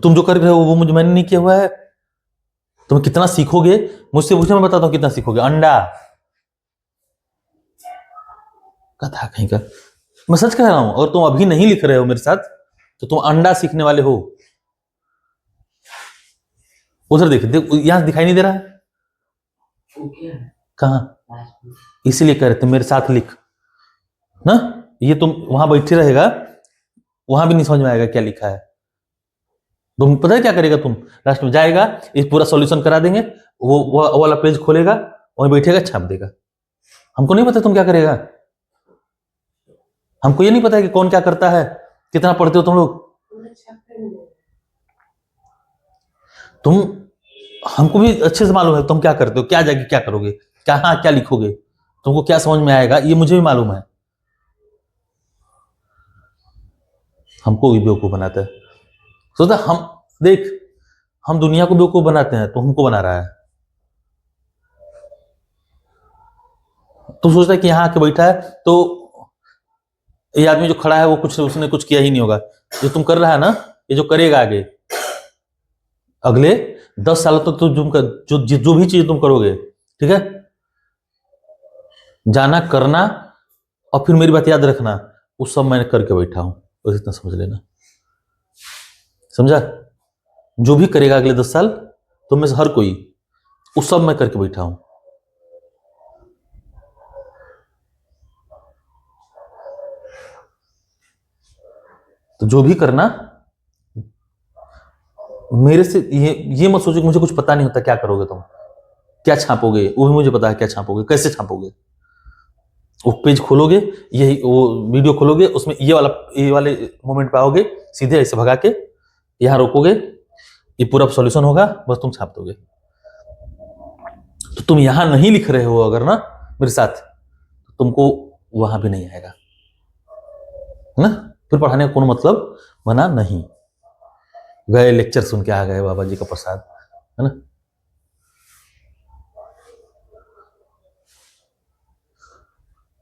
तुम जो कर रहे हो वो मैंने नहीं किया हुआ है। तुम कितना सीखोगे मुझसे पूछो, मैं बताता हूँ कितना सीखोगे। अंडा कथा कहीं का, मैं सच कह रहा हूं। और तुम अभी नहीं लिख रहे हो मेरे साथ तो तुम अंडा सीखने वाले हो। उधर देख, यहां दिखाई नहीं दे रहा है? कहा? इसीलिए कह रहे थे मेरे साथ लिख ना। ये तुम वहां बैठे रहेगा, वहां भी नहीं समझ में आएगा क्या लिखा है। तुम पता है क्या करेगा? तुम लास्ट में जाएगा, इस पूरा सॉल्यूशन करा देंगे, वो वाला पेज खोलेगा, वहीं बैठेगा, छाप देगा। हमको नहीं पता तुम क्या करेगा। हमको ये नहीं पता है कि कौन क्या करता है, कितना पढ़ते हो तुम लोग। तुम हमको भी अच्छे से मालूम है तुम क्या करते हो, क्या जाके क्या करोगे, क्या लिखोगे, तुमको क्या समझ में आएगा, ये मुझे भी मालूम है। हमको भी बेवकूफ बनाता है। सोचता हम देख, हम दुनिया को बेवकूफ बनाते हैं, तो हमको बना रहा है। तू सोचता है कि यहाँ आके बैठा है तो ये आदमी जो खड़ा है वो उसने कुछ किया ही नहीं होगा। जो तुम कर रहा है ना, ये जो करेगा आगे अगले 10 सालों तक तो जो भी चीज तुम करोगे, ठीक है, जाना करना, और फिर मेरी बात याद रखना, उस सब मैंने करके बैठा हूं, बस इतना समझ लेना। समझा? जो भी करेगा अगले 10 साल, तुम में से हर कोई, उस सब मैं करके बैठा हूं। तो जो भी करना, मेरे से ये मत सोचो कि मुझे कुछ पता नहीं होता क्या करोगे तुम, क्या छापोगे, वो भी मुझे पता है क्या छापोगे, कैसे छापोगे। वो पेज खोलोगे, यही वो वीडियो खोलोगे, उसमें ये वाले मोमेंट पे आओगे, सीधे ऐसे भगा के यहां रोकोगे, ये पूरा सॉल्यूशन होगा, बस तुम छाप दोगे। तो तुम यहां नहीं लिख रहे हो अगर ना मेरे साथ, तो तुमको वहां भी नहीं आएगा, है ना? फिर पढ़ाने का कोनो मतलब बना नहीं। गए लेक्चर सुन के आ गए, बाबा जी का प्रसाद, है ना?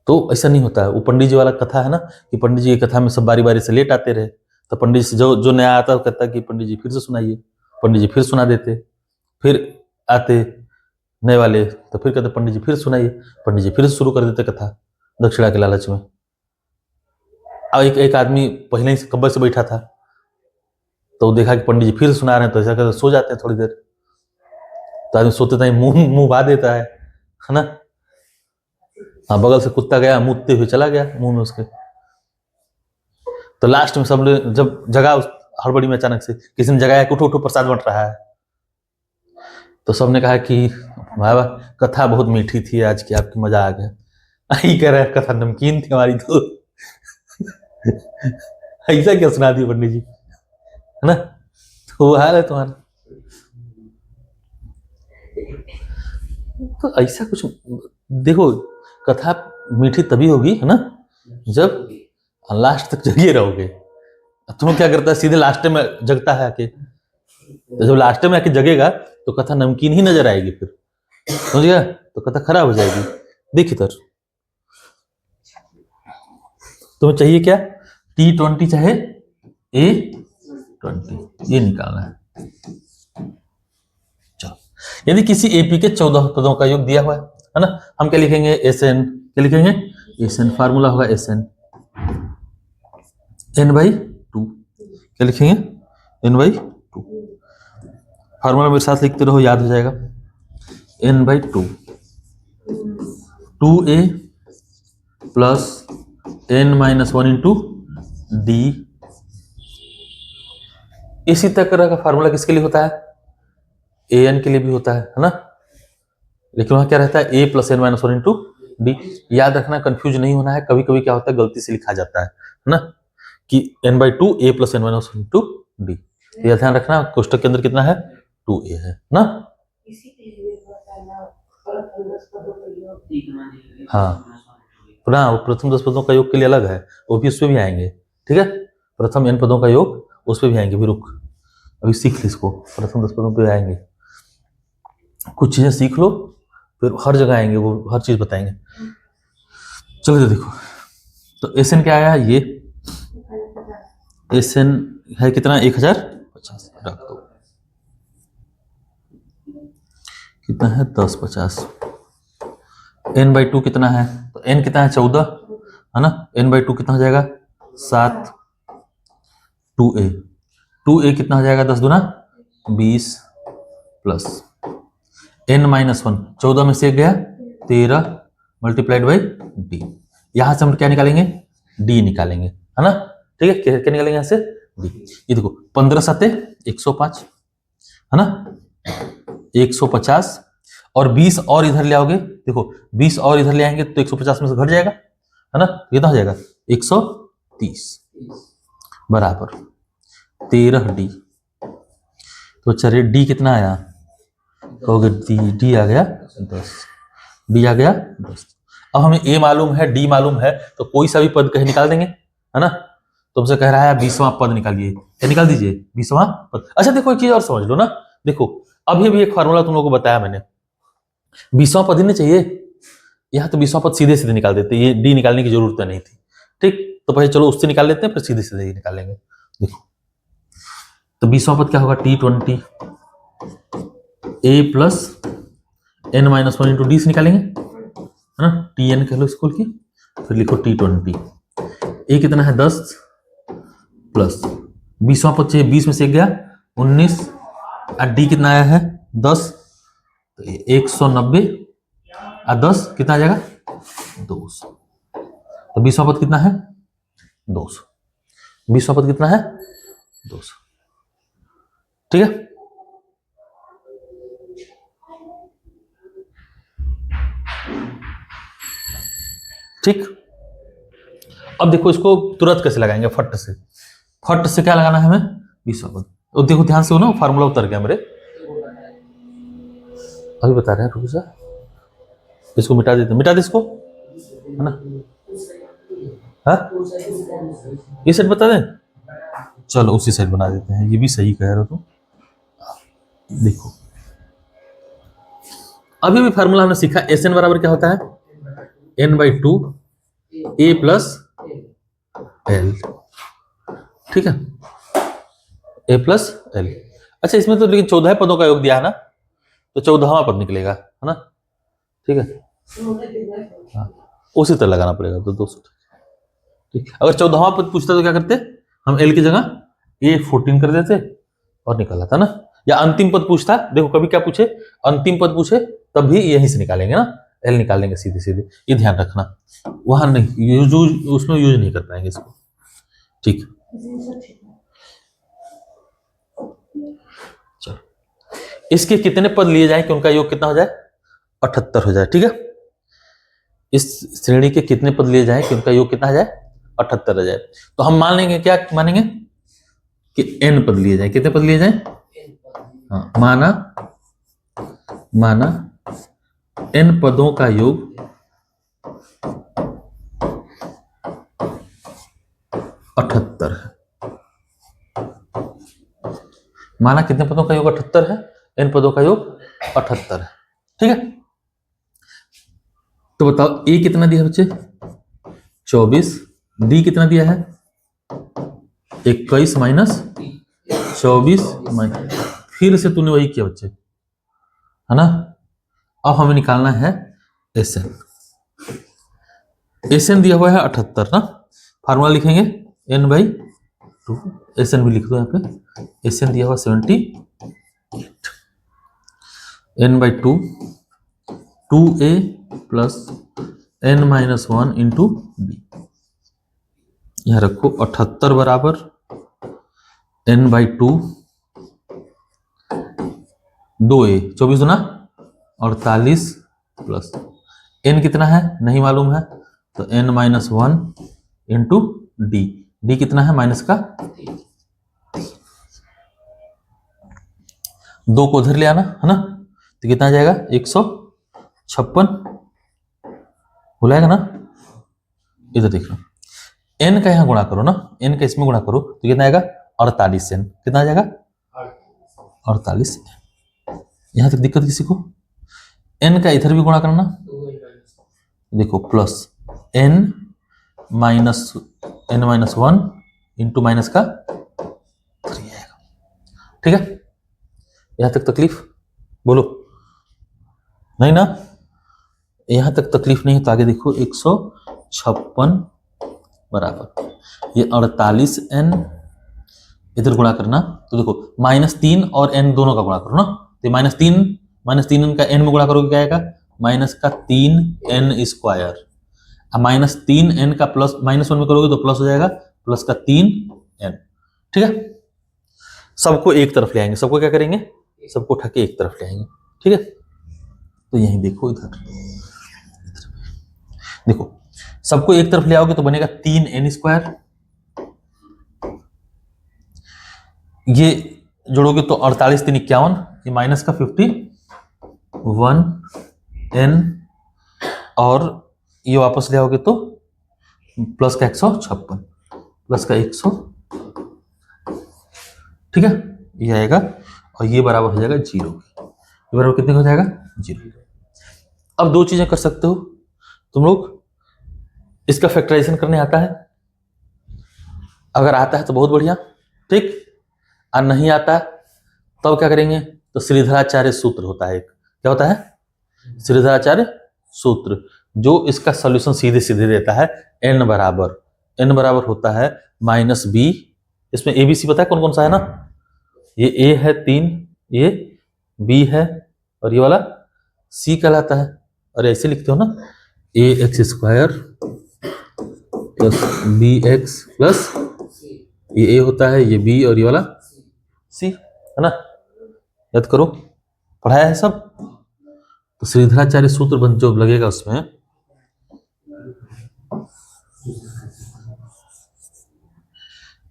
तो ऐसा नहीं होता है। वो पंडित जी वाला कथा है ना, कि पंडित जी की कथा में सब बारी बारी से लेट आते रहे, तो पंडित जी जो नया आता है वो कहता कि पंडित जी फिर से सुनाइए, पंडित जी फिर सुना देते, फिर आते नए वाले, तो फिर कहते पंडित जी फिर सुनाइए, पंडित जी फिर से शुरू कर देते कथा, दक्षिणा के लालच में। अब एक आदमी पहले ही कब्र से बैठा था, तो देखा कि पंडित जी फिर सुना रहे हैं, तो ऐसा करते सो जाते हैं थोड़ी देर। तो आदमी सोते टाइम मुंह बहा देता है ना। हाँ, बगल से कुत्ता गया, मुतते हुए चला गया मुंह में उसके। तो लास्ट में सब लोग जब जगा, हड़बड़ी में अचानक से किसी ने जगाया कि उठो उठो प्रसाद बंट रहा है, तो सबने कहा कि बाबा कथा बहुत मीठी थी आज की, आपकी मजा आ गया। आई कह रहा है कथा नमकीन थी हमारी तो। ऐसा क्या सुना दी पंडित जी, है ना? तो वो हाल है तुम्हारा। तो ऐसा कुछ देखो, कथा मीठी तभी होगी, है ना, जब लास्ट तक जगे रहोगे। तुम क्या करता है, सीधे लास्ट में जगता है आके, तो जब लास्ट में आके जगेगा तो कथा नमकीन ही नजर आएगी, फिर समझ गया? तो कथा खराब हो जाएगी। देख इधर, तुम्हें चाहिए क्या? T20 चाहे A20, ये निकालना है। चलो, यदि किसी एपी के 14 पदों का योग दिया हुआ है ना, हम क्या लिखेंगे? SN। क्या लिखेंगे? SN। फार्मूला होगा SN n/2। क्या लिखेंगे? n/2। फार्मूला मेरे साथ लिखते रहो, याद हो जाएगा। n/2, 2a plus n-1 into d। इसी तरह का फार्मूला किसके लिए होता है? an के लिए भी होता है ना? लेकिन वहां क्या रहता है? a plus n-1 into d। याद रखना, कंफ्यूज नहीं होना है। कभी कभी क्या होता है, गलती से लिखा जाता है ना, कि n/2 a plus n-1 into d। यह ध्यान रखना। कोष्टक के अंदर कितना है? 2a है ना। हाँ ना, वो प्रथम 10 पदों का योग के लिए अलग है, वो भी उस पर भी आएंगे। ठीक है, प्रथम n पदों का योग उस पर भी आएंगे। भी रुक, अभी सीख ली इसको, प्रथम 10 पदों पे आएंगे। कुछ चीजें सीख लो, फिर हर जगह आएंगे, वो हर चीज बताएंगे। चलो तो देखो, तो एसएन क्या आया, ये एसएन है कितना, 1050 रख दो, कितना है 1050। n/2 कितना है, तो n कितना है 14 है ना, n/2 कितना हो जाएगा 7, 2a, 2a कितना हो जाएगा 10 दूना 20 प्लस n-1, 14 में से गया 13 मल्टीप्लाइड बाई d। यहां से हम क्या निकालेंगे, d निकालेंगे, है ना। ठीक है, क्या निकालेंगे यहां से d। ये देखो 15 7 105 है ना, 150 और 20 और इधर ले आओगे, देखो 20 और इधर ले आएंगे तो 150 में से घट जाएगा, है ना, कितना हो जाएगा 130 बराबर 13d। तो चलिए d कितना आया, कहोगे d आ गया 10, d आ गया 10। अब हमें a मालूम है, d मालूम है, तो कोई सा भी पद कहीं निकाल देंगे, है ना। तुमसे कह रहा है 20वां पद निकालिए, क्या निकाल दीजिए 20वां पद। अच्छा देखो एक चीज और समझ लो ना, देखो अभी भी एक फार्मूला तुम लोगों को बताया मैंने, 20वां पद ही नहीं चाहिए, यहाँ तो 20वां पद सीधे सीधे निकाल देते, ये डी निकालने की जरूरत नहीं थी। ठीक, तो पहले चलो उससे निकाल लेते हैं, फिर सीधे सीधे ही निकालेंगे। देखो तो 20वां पद क्या होगा, T20 a plus n-1 into D से निकालेंगे, है ना, TN कह लो स्कूल की, फिर लिखो T20, a कितना है 10 प्लस 20वां पद चाहिए, 20 में से एक गया 19 और d कितना आया है 10, तो 190 और 10 कितना आ जाएगा 200। तो 20वां पद कितना है 200, 20वां पद कितना है 200। ठीक है, ठीक। अब देखो इसको तुरंत कैसे लगाएंगे, फट से, फट से क्या लगाना है हमें 20वां पद। तो देखो ध्यान से हो ना, फार्मूला उतर गया मेरे, अभी बता रहे हैं, रुक जा, इसको मिटा देते, मिटा दे इसको, है ना। हाँ ये सेट बता दें, चलो उसी सेट बना देते हैं, ये भी सही कह रहे हो तुम। देखो अभी भी फार्मूला हमने सीखा, एस एन बराबर क्या होता है n/2 a प्लस एल। ठीक है, a प्लस एल। अच्छा इसमें तो लेकिन 14 पदों का योग दिया है ना, तो 14वां पद निकलेगा, है ना। ठीक है, हाँ उसी तरह लगाना पड़ेगा, तो 200। ठीक, अगर 14वां पद पूछता तो क्या करते, हम एल की जगह A14 कर देते और निकाला था ना। या अंतिम पद पूछता, देखो कभी क्या पूछे, अंतिम पद पूछे तब भी यहीं से निकालेंगे ना, एल निकालेंगे सीधे सीधे, ये ध्यान रखना, वहां नहीं यूज, उसमें यूज नहीं कर पाएंगे इसको। ठीक, चलो इसके कितने पद लिए जाए कि उनका योग कितना हो जाए 78 हो जाए। ठीक है, इस श्रेणी के कितने पद लिए जाए कि उनका योग कितना हो जाए 78 हो जाए। तो हम मान लेंगे, क्या मानेंगे कि n पद लिए जाए, कितने पद लिए जाए, हाँ माना n पदों का योग 78 है। माना कितने पदों का योग 78 है, n पदों का योग 78 है। ठीक है, तो बताओ a कितना दिया बच्चे 24, d कितना दिया है 21 माइनस 24 माइनस, फिर से तूने वही किया बच्चे, है ना। अब हमें निकालना है एस एन दिया हुआ है 78 ना, फार्मूला लिखेंगे n/2, एस एन भी लिख दो यहाँ पे, एस एन दिया हुआ 78, n/2 2a plus n-1 into b, यहाँ रखो 78 बराबर n/2 2a 24 दूना 48 प्लस n कितना है नहीं मालूम है, तो n-1 इंटू डी, डी कितना है माइनस का 2 को उधर ले आना है ना, तो कितना आ जाएगा 156 बुलाएगा ना। इधर देख लो, n का यहाँ गुणा करो ना, n का इसमें गुणा करो तो कितना आएगा 48n। कितना आ जाएगा 48। यहां तक दिक्कत किसी को? n का इधर भी गुणा करना, देखो plus n minus one into minus का 3 आएगा। ठीक है, यहां तक तकलीफ बोलो नहीं ना? यहां तक तकलीफ नहीं है तो आगे देखो 156 बराबर ये 48n, इधर गुणा करना तो देखो -3 और n दोनों का गुणा करो ना, तो -3 का n में गुणा करोगे क्या आएगा माइनस का 3n स्क्वायर, -3n का प्लस -1 में करोगे तो प्लस हो जाएगा प्लस का 3n। ठीक है, सबको एक तरफ ले आएंगे, सबको क्या करेंगे, सबको उठा के एक तरफ ले आएंगे। ठीक है, तो यहीं देखो, इधर देखो सबको एक तरफ ले आओगे तो बनेगा 3n स्क्वायर, ये जोड़ोगे तो 48 3 51, ये माइनस का 51n और ये वापस ले आओगे तो प्लस का 156 प्लस का 100। ठीक है, ये आएगा और ये बराबर हो जाएगा 0। ये बराबर कितने हो जाएगा 0। अब दो चीजें कर सकते हो तुम लोग, इसका फैक्टराइजेशन करने आता है, अगर आता है तो बहुत बढ़िया, ठीक, और नहीं आता तब क्या करेंगे, तो श्रीधराचार्य सूत्र होता है एक, क्या होता है श्रीधराचार्य सूत्र, जो इसका सॉल्यूशन सीधे सीधे देता है। n बराबर होता है -b, इसमें a b c पता है कौन कौन सा है ना, ये a है 3, ये b है और ये वाला c कहलाता है। और ऐसे लिखते हो ना ax² प्लस bx प्लस ये a होता है, ये b और ये वाला c है ना, याद करो, पढ़ाया है सब। तो श्रीधराचार्य सूत्र बन जो लगेगा उसमें,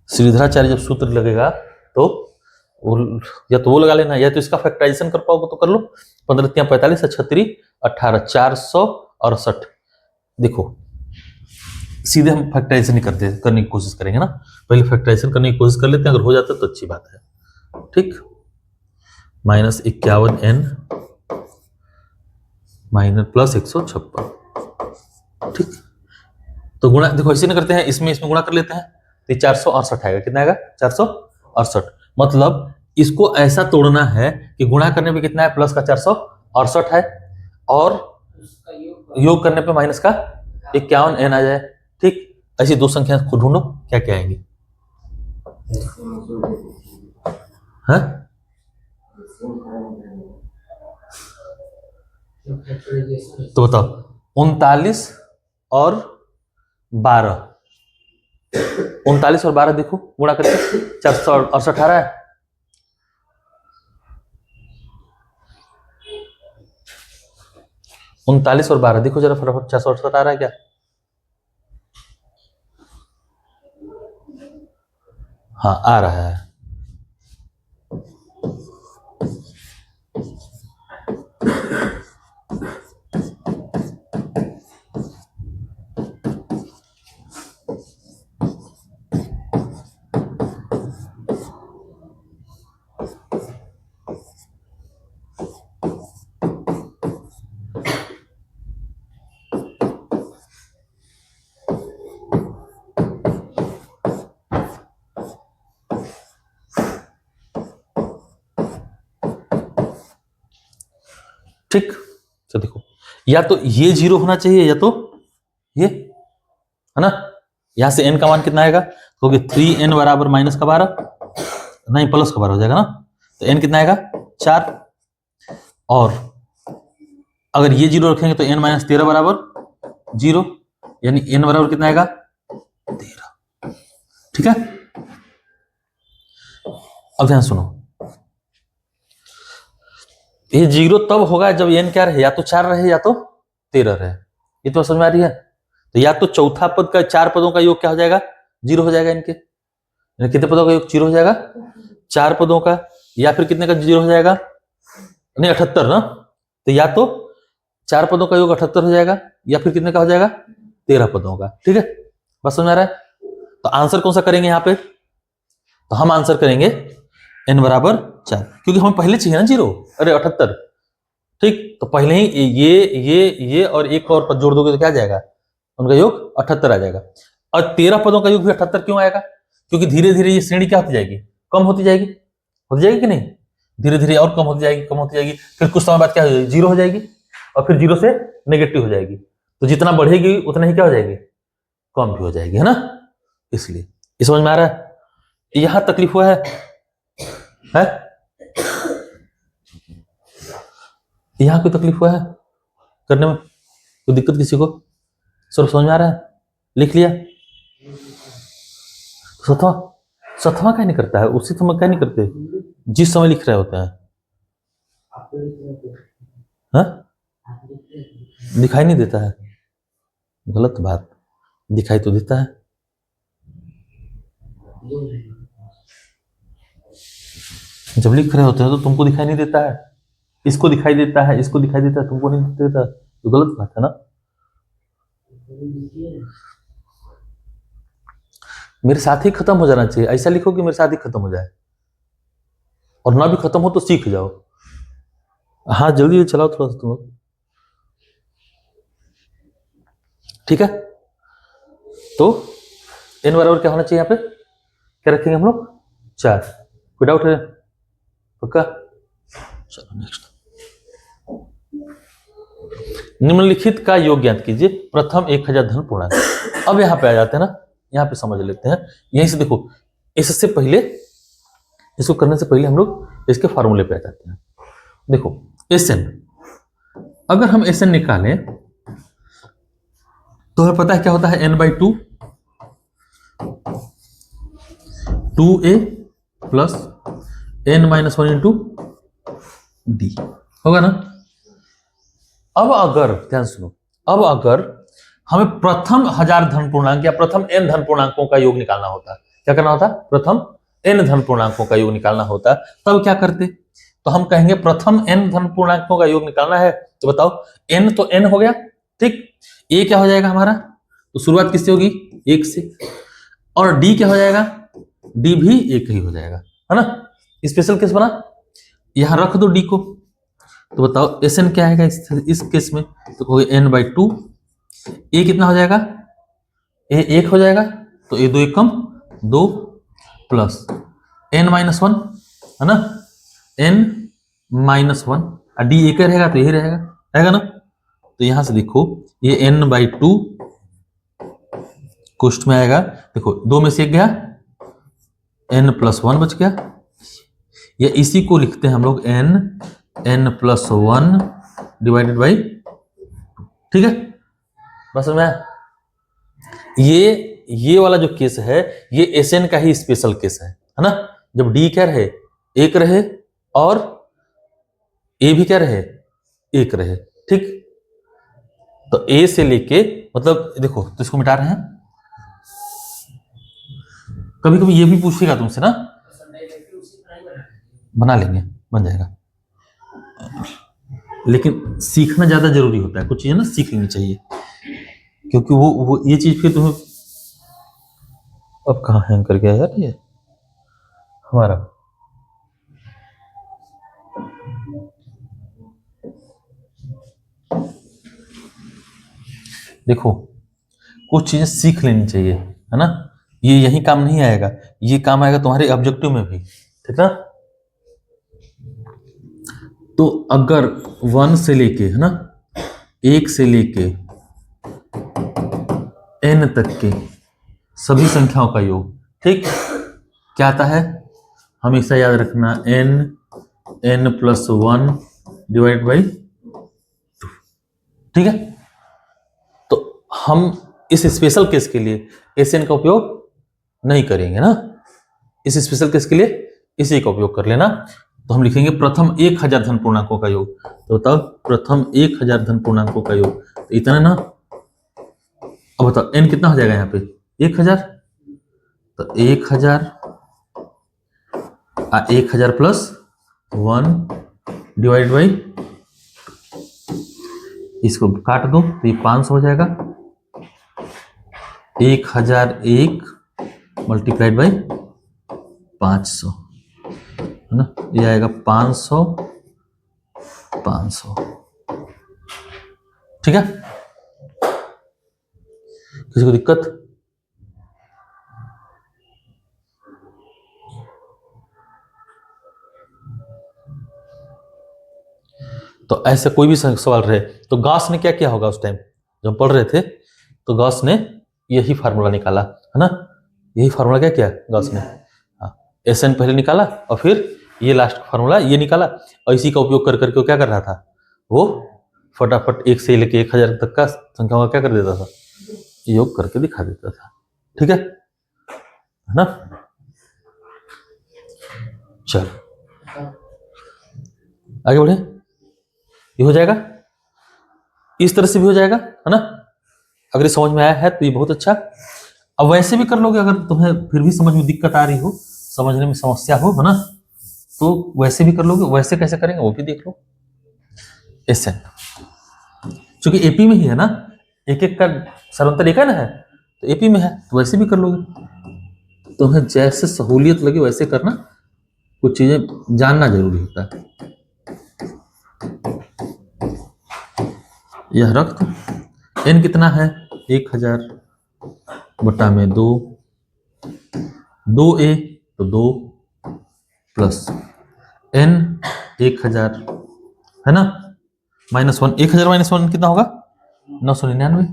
श्रीधराचार्य जब सूत्र लगेगा तो या तो वो लगा लेना, या तो इसका फैक्टराइजेशन कर पाओगे तो कर लो। 15 × 45 36 18 468। देखो सीधे हम फैक्टराइजेशन नहीं करने की कोशिश करेंगे ना, पहले फैक्टराइजेशन करने की कोशिश कर लेते हैं, अगर हो जाता है तो अच्छी बात है। ठीक, -51n प्लस 156। ठीक, तो गुणा देखो ऐसे नहीं करते हैं, इसमें गुणा कर लेते हैं तो 468 आएगा। कितना आएगा 468। मतलब इसको ऐसा तोड़ना है कि गुणा करने पे कितना है प्लस का 468 है और योग करने पे माइनस का 51n आ जाए। ठीक, ऐसी दो संख्या को ढूंढो क्या क्या आएंगी। हाँ, तो बताओ 39 और 12, 39 और 12 देखो गुणा करके 468 आ रहा है। उनतालीस और 12 देखो जरा फटाफट, 468 आ रहा है क्या? हाँ आ रहा है। ठीक, तो देखो या तो ये 0 होना चाहिए या तो ये, है ना। यहां से n का मान कितना आएगा, क्योंकि 3n बराबर माइनस का 12 नहीं प्लस का 12 हो जाएगा ना, तो n कितना आएगा 4। और अगर ये 0 रखेंगे तो n - 13 बराबर 0, यानी n बराबर कितना आएगा 13। ठीक है, अब ध्यान सुनो, ये 0 तब होगा जब n क्या रहे, या तो 4 रहे या तो 13 रहे। ये तो समझ में आ रही है। तो या तो चौथा पद का 4 पदों का योग क्या हो जाएगा 0 हो जाएगा, इनके कितने पदों का योग 0 हो जाएगा 4 पदों का, या फिर कितने का 0 हो जाएगा नहीं 78 ना, तो या तो 4 पदों का योग 78 हो जाएगा या फिर कितने का हो जाएगा 13 पदों का। ठीक है, बस समझ आ रहा है। तो आंसर कौन सा करेंगे यहाँ पे, तो हम आंसर करेंगे n बराबर 4, क्योंकि हमें पहले चाहिए ना 0, अरे 78। ठीक, तो पहले ही ये और एक और पद जोड़ दोगे तो क्या आ जाएगा, उनका योग 78 आ जाएगा। और 13 पदों का योग भी 78 क्यों आएगा, क्योंकि धीरे धीरे ये श्रेणी क्या होती जाएगी, कम होती जाएगी कि नहीं, धीरे धीरे और कम होती जाएगी, फिर कुछ समय बाद क्या हो जाएगी, 0 हो जाएगी, और फिर 0 से नेगेटिव हो जाएगी। तो जितना बढ़ेगी उतना ही क्या हो जाएगी, कम भी हो जाएगी, है ना। इसलिए इस समझ में आ रहा है, यहां तकलीफ हुआ है? यहां कोई तकलीफ हुआ है करने में, कोई दिक्कत किसी को, सर समझ में आ रहा है, लिख लिया। सतवा क्या नहीं करता है, उसी समय क्या नहीं करते, जिस समय लिख रहे होते हैं। हाँ? दिखाई नहीं देता है, गलत बात, दिखाई तो देता है। जब लिख रहे होते हैं तो तुमको दिखाई नहीं देता है, इसको दिखाई देता है, इसको दिखाई देता है, तुमको नहीं देता, तो गलत बात है ना। मेरे साथ ही खत्म हो जाना चाहिए, ऐसा लिखो कि मेरे साथ ही खत्म हो जाए, और ना भी खत्म हो तो सीख जाओ। हाँ जल्दी चलाओ थोड़ा सा तुम लोग, ठीक है। तो n बराबर क्या होना चाहिए, यहाँ पे क्या रखेंगे हम लोग, 4। कोई डाउट है, पक्का? चलो नेक्स्ट, निम्नलिखित का योग ज्ञात कीजिए, प्रथम 1000 धन पूर्णांक। अब यहाँ पे आ जाते हैं ना, यहाँ पे समझ लेते हैं, यहीं से देखो, इससे पहले, इसको करने से पहले हम लोग इसके फार्मूले पे आ जाते हैं। देखो Sn, अगर हम Sn निकालें तो हमें पता है क्या होता है, n/2 2a plus n-1 into D होगा ना। अब अगर ध्यान सुनो, अब अगर हमें प्रथम 1000 धन पूर्णांक या प्रथम n धन पूर्णांकों का योग निकालना होता, क्या करना होता, प्रथम n धन पूर्णांकों का योग निकालना होता, तब क्या करते, तो हम कहेंगे प्रथम n धन पूर्णांकों का योग निकालना है, तो बताओ n तो n हो गया, ठीक, a क्या हो जाएगा हमारा, तो शुरुआत किससे होगी, 1 से, और d क्या हो जाएगा, d भी 1 ही हो जाएगा, है ना। स्पेशल केस बना, यहां रख दो d को, तो बताओ Sn क्या आएगा इस केस में, तो कहोगे n/2, a कितना हो जाएगा, a 1 हो जाएगा, तो a 2 1 कम 2 प्लस n-1 है ना, n-1, d 1 रहेगा तो यही रहेगा ना। तो यहां से देखो ये n/2 कोष्ठ में आएगा, देखो 2 में से 1 गया, n+1 बच गया, या इसी को लिखते हैं हम लोग n+1 डिवाइडेड बाई 2, ठीक है, बस में। ये वाला जो केस है ये Sn का ही स्पेशल केस है ना, जब d क्या रहे, 1 रहे, और a भी क्या रहे, 1 रहे, ठीक। तो a से लेके, मतलब देखो, तो इसको मिटा रहे हैं, कभी कभी ये भी पूछेगा तुमसे ना, बना लेंगे, बन जाएगा, लेकिन सीखना ज्यादा जरूरी होता है, कुछ चीजें ना सीख लेनी चाहिए, क्योंकि वो ये चीज फिर तुम्हें, अब कहाँ हैंग कर गया यार ये हमारा, देखो कुछ चीजें सीख लेनी चाहिए, है ना, ये यही काम नहीं आएगा, ये काम आएगा तुम्हारे ऑब्जेक्टिव में भी, ठीक ना। तो अगर 1 से लेके, है ना, 1 से लेके n तक के सभी संख्याओं का योग, ठीक, क्या आता है, हमेशा याद रखना, n+1 डिवाइड बाई 2, ठीक है। तो हम इस स्पेशल केस के लिए Sn का उपयोग नहीं करेंगे ना, इस स्पेशल केस के लिए इसी का उपयोग कर लेना। तो हम लिखेंगे प्रथम 1000 धन पूर्णांकों का योग, तो बताओ प्रथम 1000 धन पूर्णांकों का योग, तो इतना ना। अब बताओ n कितना हो जाएगा यहाँ पे, 1000, तो 1000 1000 प्लस 1 डिवाइड बाई, इसको काट दो तो ये 500 हो जाएगा। 1001 मल्टीप्लाइड बाई 500 है ना, ये आएगा 500 500। ठीक है, किसी को दिक्कत? तो ऐसे कोई भी सवाल रहे तो गॉस ने क्या किया होगा उस टाइम जब पढ़ रहे थे, तो गॉस ने यही फार्मूला निकाला है ना, यही फार्मूला क्या किया गॉस ने, एस एन पहले निकाला और फिर ये लास्ट फार्मूला ये निकाला, और इसी का उपयोग कर करके वो क्या कर रहा था, वो फटाफट 1 से लेके 1000 तक का संख्याओं का क्या कर देता था, योग करके दिखा देता था। ठीक है ना, चल आगे बढ़े। ये हो जाएगा, इस तरह से भी हो जाएगा है ना, अगर ये समझ में आया है तो ये बहुत अच्छा। अब वैसे भी कर लोगे, अगर तुम्हें फिर भी समझ में दिक्कत आ रही हो, समझने में समस्या हो है ना, तो वैसे भी कर लोगे। वैसे कैसे करेंगे वो भी देख लो। एस एन चूंकि एपी में ही है ना, एक एक का सरंतर एक है ना है, तो एपी में है तो वैसे भी कर लोगे। तुम्हें जैसे सहूलियत लगे वैसे करना, कुछ चीजें जानना जरूरी होता है। यह रख दो, एन कितना है 1000 बटा में 2, 2a तो 2 प्लस n 1000 है ना, -1, 1000 -1 कितना होगा 999।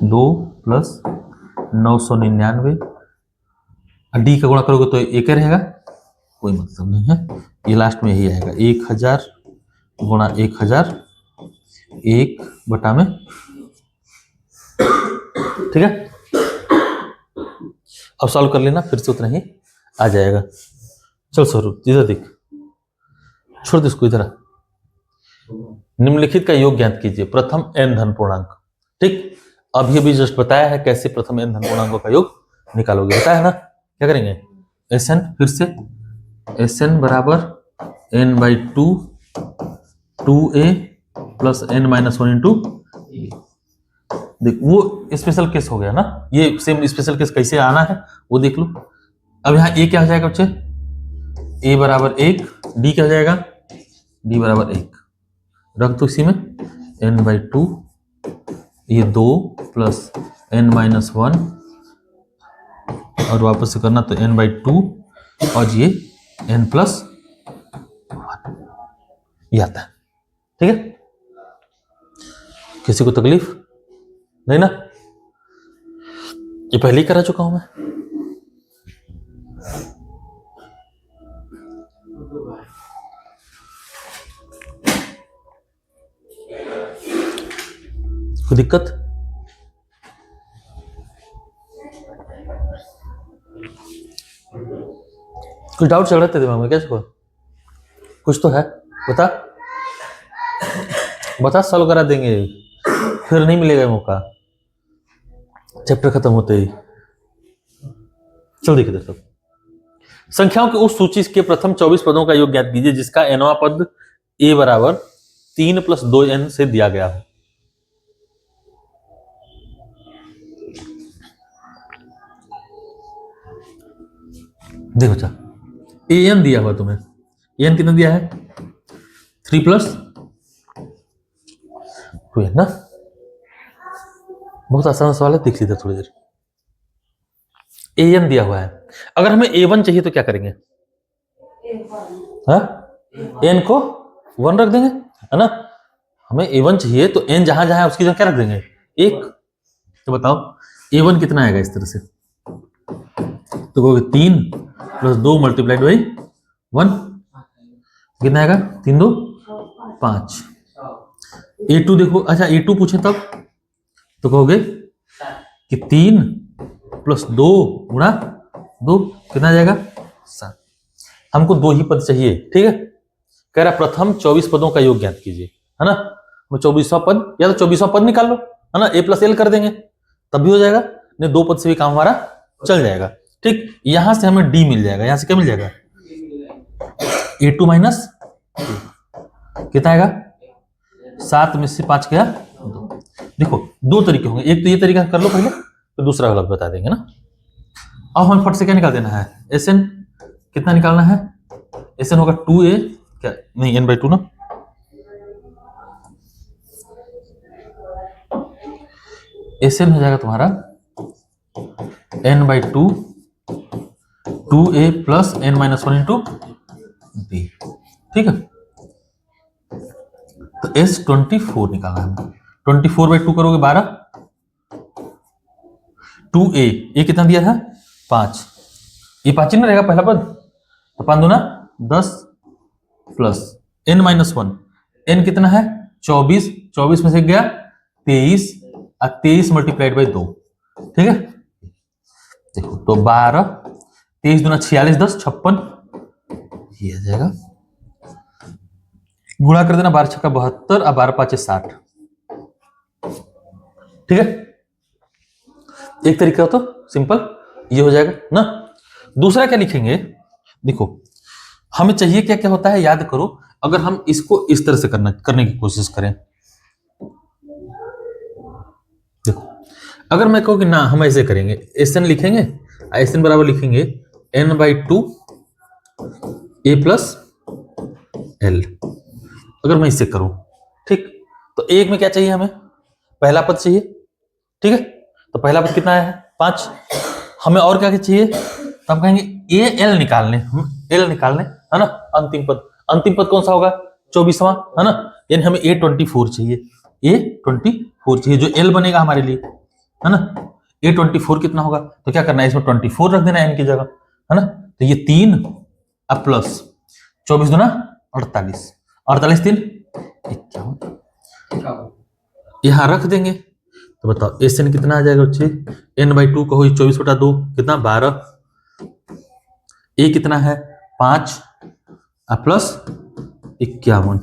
2 प्लस 999, डी का गुणा करोगे तो एक रहेगा, कोई मतलब नहीं है, ये लास्ट में यही आएगा 1000 गुणा 1000 1 बटा में। ठीक है, अब सॉल्व कर लेना, फिर से उतना ही आ जाएगा। चल स्वरूप इधर देख, छोड़ दे इसको, इधर निम्नलिखित का योग ज्ञात कीजिए, प्रथम n धन पूर्णांक। ठीक, अभी अभी जस्ट बताया है कैसे प्रथम n धन पूर्णांकों का योग निकालोगे, बताया है ना। क्या करेंगे, Sn फिर से Sn बराबर n/2 2a plus n-1 into, देख वो स्पेशल केस हो गया ना, ये सेम स्पेशल केस कैसे आना है वो देख लो। अब यहाँ a क्या हो जाएगा बच्चे, a बराबर 1, d क्या हो जाएगा, d बराबर 1 रख दो इसी में, n/2 ये 2 प्लस n-1 और वापस से करना तो n/2 और ये n+1 ये आता है। ठीक है, किसी को तकलीफ नहीं ना, ये पहले ही करा चुका हूं मैं। कोई दिक्कत, कुछ डाउट चल रहे थे दिमाग में क्या, कुछ तो है, बता बता, सॉल्व करा देंगे, फिर नहीं मिलेगा मौका चैप्टर खत्म होते ही। चल देखिए दोस्तों, संख्याओं की उस सूची के प्रथम 24 पदों का योग ज्ञात कीजिए जिसका nवां पद a बराबर 3 + 2n से दिया गया हो। देखो अच्छा, an दिया हुआ तुम्हें, an कितना दिया है 3 + 2n ना, बहुत आसान सवाल है, देख लीजिए थोड़ी देर। an दिया हुआ है, अगर हमें a1 चाहिए तो क्या करेंगे, हाँ n को 1 रख देंगे है ना, हमें a1 चाहिए तो n जहां जहां है उसकी जगह क्या रख देंगे 1। तो बताओ a1 कितना आएगा इस तरह से, तो कहोगे 3 + 2 मल्टीप्लाइड बाई 1 कितना आएगा, 3 2 5। a2 देखो, अच्छा a2 पूछे तब तो कहोगे कि 3 + 2 गुणा 2 कितना आ जाएगा 7। हमको 2 ही पद चाहिए। ठीक है, कह रहा प्रथम 24 पदों का योग ज्ञात कीजिए है ना, 24वां पद या तो 24वां पद निकाल लो है ना, a + l कर देंगे तब भी हो जाएगा, नहीं 2 पद से भी काम हमारा चल जाएगा। ठीक, यहां से हमें डी मिल जाएगा, यहां से क्या मिल जाएगा, A2 माइनस कितना आएगा, 7 में से 5 गया 2। देखो दो तरीके होंगे, एक तो ये तरीका कर लो पहले, तो दूसरा गलत बता देंगे ना। अब हमें फट से क्या निकाल देना है, SN कितना निकालना है, SN होगा 2A क्या नहीं n/2 ना, SN हो जाएगा तुम्हारा n/2 2A plus n-1 into B। ठीक है, तो S24 निकालना है, 24/2 करोगे 12, 2A ये कितना दिया है 5, ये 5 ही ना रहेगा पहला पद, तो 5 दूना 10 प्लस n-1, n कितना है 24, 24 में से गया 23 और 23 मल्टीप्लाइड बाई 2। ठीक है, देखो तो 12, 23 दूना 46, 10 56, ये आ जाएगा, गुणा कर देना 12 छक्का 72 और 12 पाँचे 60। ठीक है, एक तरीका हो तो सिंपल ये हो जाएगा ना। दूसरा क्या लिखेंगे, देखो हमें चाहिए क्या क्या होता है याद करो, अगर हम इसको इस तरह से करने की कोशिश करें, देखो अगर मैं कहूँ कि ना हम ऐसे करेंगे, SN लिखेंगे, SN बराबर लिखेंगे n/2 A प्लस L, अगर मैं इससे करूं, ठीक, तो एक में क्या चाहिए हमें, पहला पद चाहिए। ठीक है, तो पहला पद कितना है 5, हमें और क्या चाहिए, तो हम कहेंगे AL निकालने, L निकालने है ना, अंतिम पद कौन सा होगा 24वां है ना, यानी हमें A24 चाहिए, A24 चाहिए जो L बनेगा हमारे लिए है ना। A24 कितना होगा, तो क्या करना है इसमें 24 रख देना n की जगह है ना, तो ये 3 अब प्लस 24 दूना 48, 48 3 51, यहां रख देंगे, तो बताओ SN कितना आ जाएगा बच्चे, n/2 कहो 24/2 कितना 12, A कितना है 5 प्लस 51,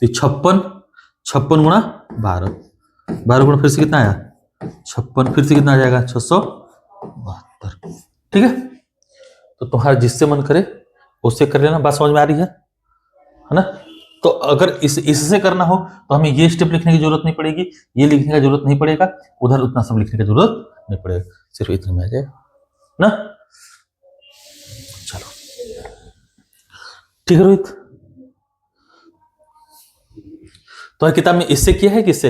तो 56 गुणा 12, 12 गुणा फिर से कितना आया 56, फिर से कितना आ जाएगा 672। ठीक है, तो तुम्हारा जिससे मन करे उससे कर लेना, बात समझ में आ रही है ना। तो अगर इससे करना हो तो हमें ये स्टेप लिखने की जरूरत नहीं पड़ेगी, ये लिखने का जरूरत नहीं पड़ेगा, उधर उतना सब लिखने की जरूरत नहीं पड़ेगा, सिर्फ इतने में आ जाएगा ना। चलो ठीक है रोहित, तो किताब में इससे किया है, किससे,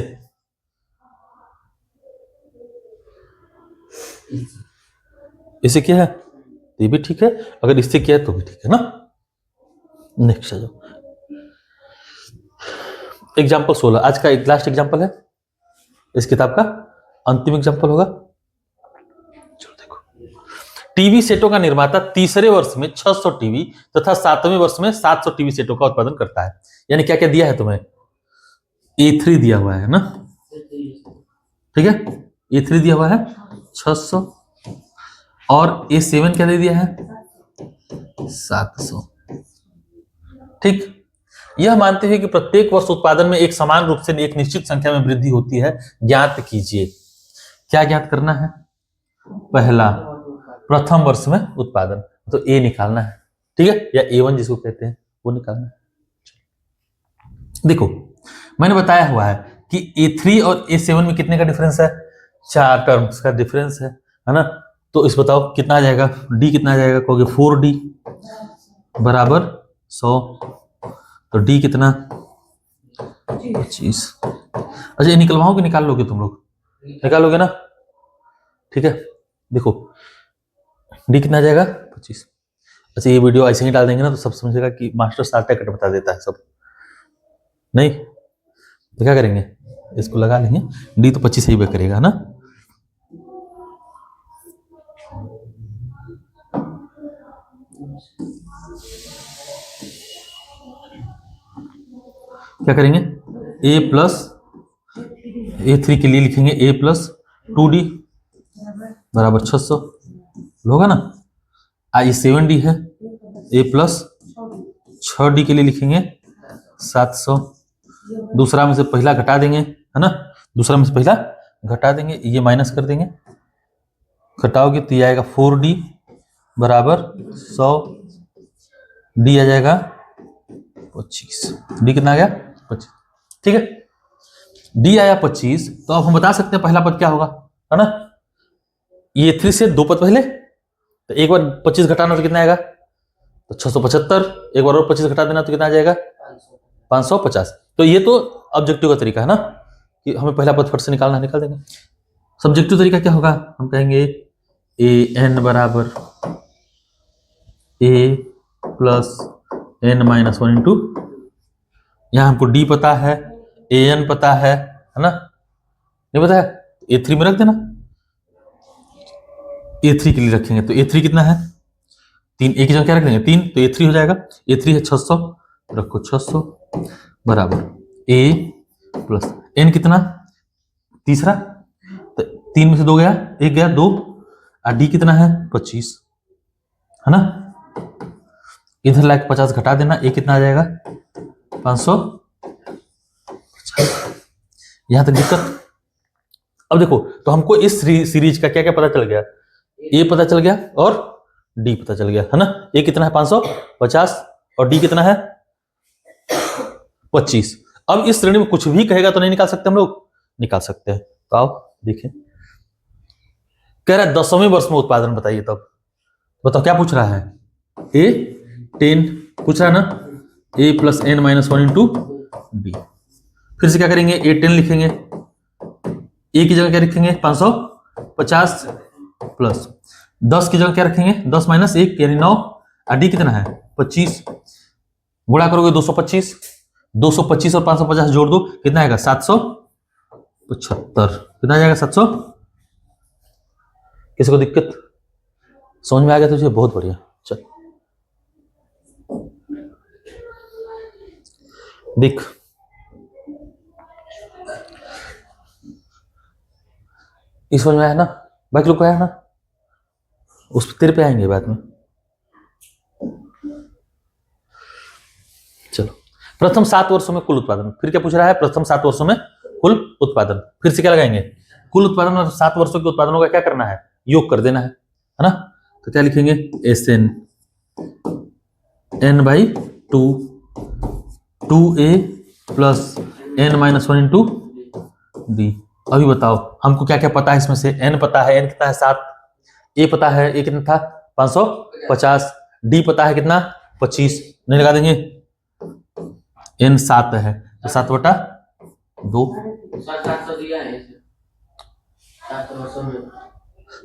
इससे किया है, ये भी ठीक है, अगर इससे किया है तो भी ठीक है ना। नेक्स्ट आ जाओ, एग्जाम्पल 16 आज का एक लास्ट एग्जाम्पल है, इस किताब का अंतिम एग्जाम्पल होगा। चलो देखो, टीवी सेटों का निर्माता तीसरे वर्ष में 600 टीवी तथा 7वें वर्ष में 700 टीवी सेटों का उत्पादन करता है, यानी क्या क्या दिया है तुम्हें, A3 दिया हुआ है ना, ठीक है, A3 दिया हुआ है 600 और A7 क्या दे दिया है 700। ठीक, यह मानते हुए कि प्रत्येक वर्ष उत्पादन में एक समान रूप से एक निश्चित संख्या में वृद्धि होती है, ज्ञात कीजिए। क्या ज्ञात करना है, पहला प्रथम वर्ष में उत्पादन, तो A निकालना है, ठीक है, या A1 जिसको कहते हैं वो निकालना है। देखो मैंने बताया हुआ है कि A3 और A7 में कितने का डिफरेंस है, 4 टर्म्स का डिफरेंस है ना। तो इस बताओ कितना आ जाएगा, D कितना आ जाएगा, कहोगे 4D बराबर 100, तो D कितना 25। अच्छा ये निकलवाओगे, निकाल लोगे तुम लोग, निकालोगे ना, ठीक है। देखो D कितना आ जाएगा 25। अच्छा ये वीडियो ऐसे ही डाल देंगे ना तो सब समझेगा कि मास्टर शॉर्टकट बता देता है सब, नहीं तो क्या करेंगे, इसको लगा लेंगे, D तो 25 ही पे करेगा ना। क्या करेंगे, A प्लस A3 के लिए लिखेंगे A प्लस 2D बराबर 600 होगा ना। ये 7D है, A प्लस 6D के लिए लिखेंगे 700, दूसरा में से पहला घटा देंगे है ना, दूसरा में से पहला घटा देंगे, ये माइनस कर देंगे, घटाओगे तो ये आएगा 4D बराबर 100, डी आ जाएगा 25। डी कितना आ गया? 25। ठीक है, डी आया 25। तो अब हम बता सकते हैं पहला पद क्या होगा, है ना? ये 3 से 2 पद पहले, तो एक बार 25 घटाना तो कितना आएगा? तो 675। एक बार और 25 घटा देना तो कितना आ जाएगा? 550। तो ये तो ऑब्जेक्टिव का तरीका है ना, कि हमें पहला पद फट से निकालना, निकाल देंगे। सब्जेक्टिव तरीका क्या होगा? हम कहेंगे ए एन बराबर ए प्लस एन माइनस 1 इंटू, यहां हमको डी पता है, ए एन पता है ना? नहीं पता है, ए3 में रख देना। ए3 के लिए रखेंगे तो ए3 कितना है? 3, एक की जगह क्या रख देंगे? 3, तो ए3 हो जाएगा। ए3 है 600, रखो 600 बराबर ए प्लस एन कितना? तीसरा, तो 3 में से 2 गया, 1 गया 2, और डी कितना है? 25, है ना? इधर लाके 50 घटा देना, ए कितना आ जाएगा? 550। यहां तक दिक्कत? अब देखो, तो हमको इस सीरीज का क्या क्या पता चल गया? ए पता चल गया और डी पता चल गया, है ना? ए कितना है? 550, और डी कितना है? 25। अब इस श्रेणी में कुछ भी कहेगा तो नहीं निकाल सकते हम लोग? निकाल सकते हैं। तो आओ देखें, कह रहा है 10वें वर्ष में उत्पादन बताइए। तब बताओ क्या पूछ रहा है? ए 10 पूछ रहा है ना? A plus N minus 1 into B. फिर से क्या करेंगे? ए 10 लिखेंगे, ए की जगह क्या रखेंगे? 550 प्लस 10 की जगह क्या रखेंगे? 10 माइनस 1 यानी 9, और डी कितना है? 25। गुणा करोगे 225, 225 और 550 जोड़ दो, कितना आएगा? 775। कितना आ जाएगा? 700। किसी को दिक्कत? समझ में आ गया तुझे? बहुत बढ़िया। चल देख, इस समझ में आया ना? बाकी लोग को आया ना? उस तेरे पे आएंगे बाद में। चलो, प्रथम 7 वर्षों में कुल उत्पादन। फिर क्या पूछ रहा है? प्रथम 7 वर्षों में कुल उत्पादन। फिर से क्या लगाएंगे? कुल उत्पादन और 7 वर्षों के उत्पादनों का क्या करना है? योग कर देना है ना? तो क्या लिखेंगे? S N N by 2, 2a plus N minus 1 into D. अभी बताओ हमको क्या क्या पता है इसमें से? एन पता है, एन कितना है? 7। ए पता है, ए कितना था? 550। डी पता है कितना? 25। नहीं लगा देंगे? एन 7 है तो 7/2।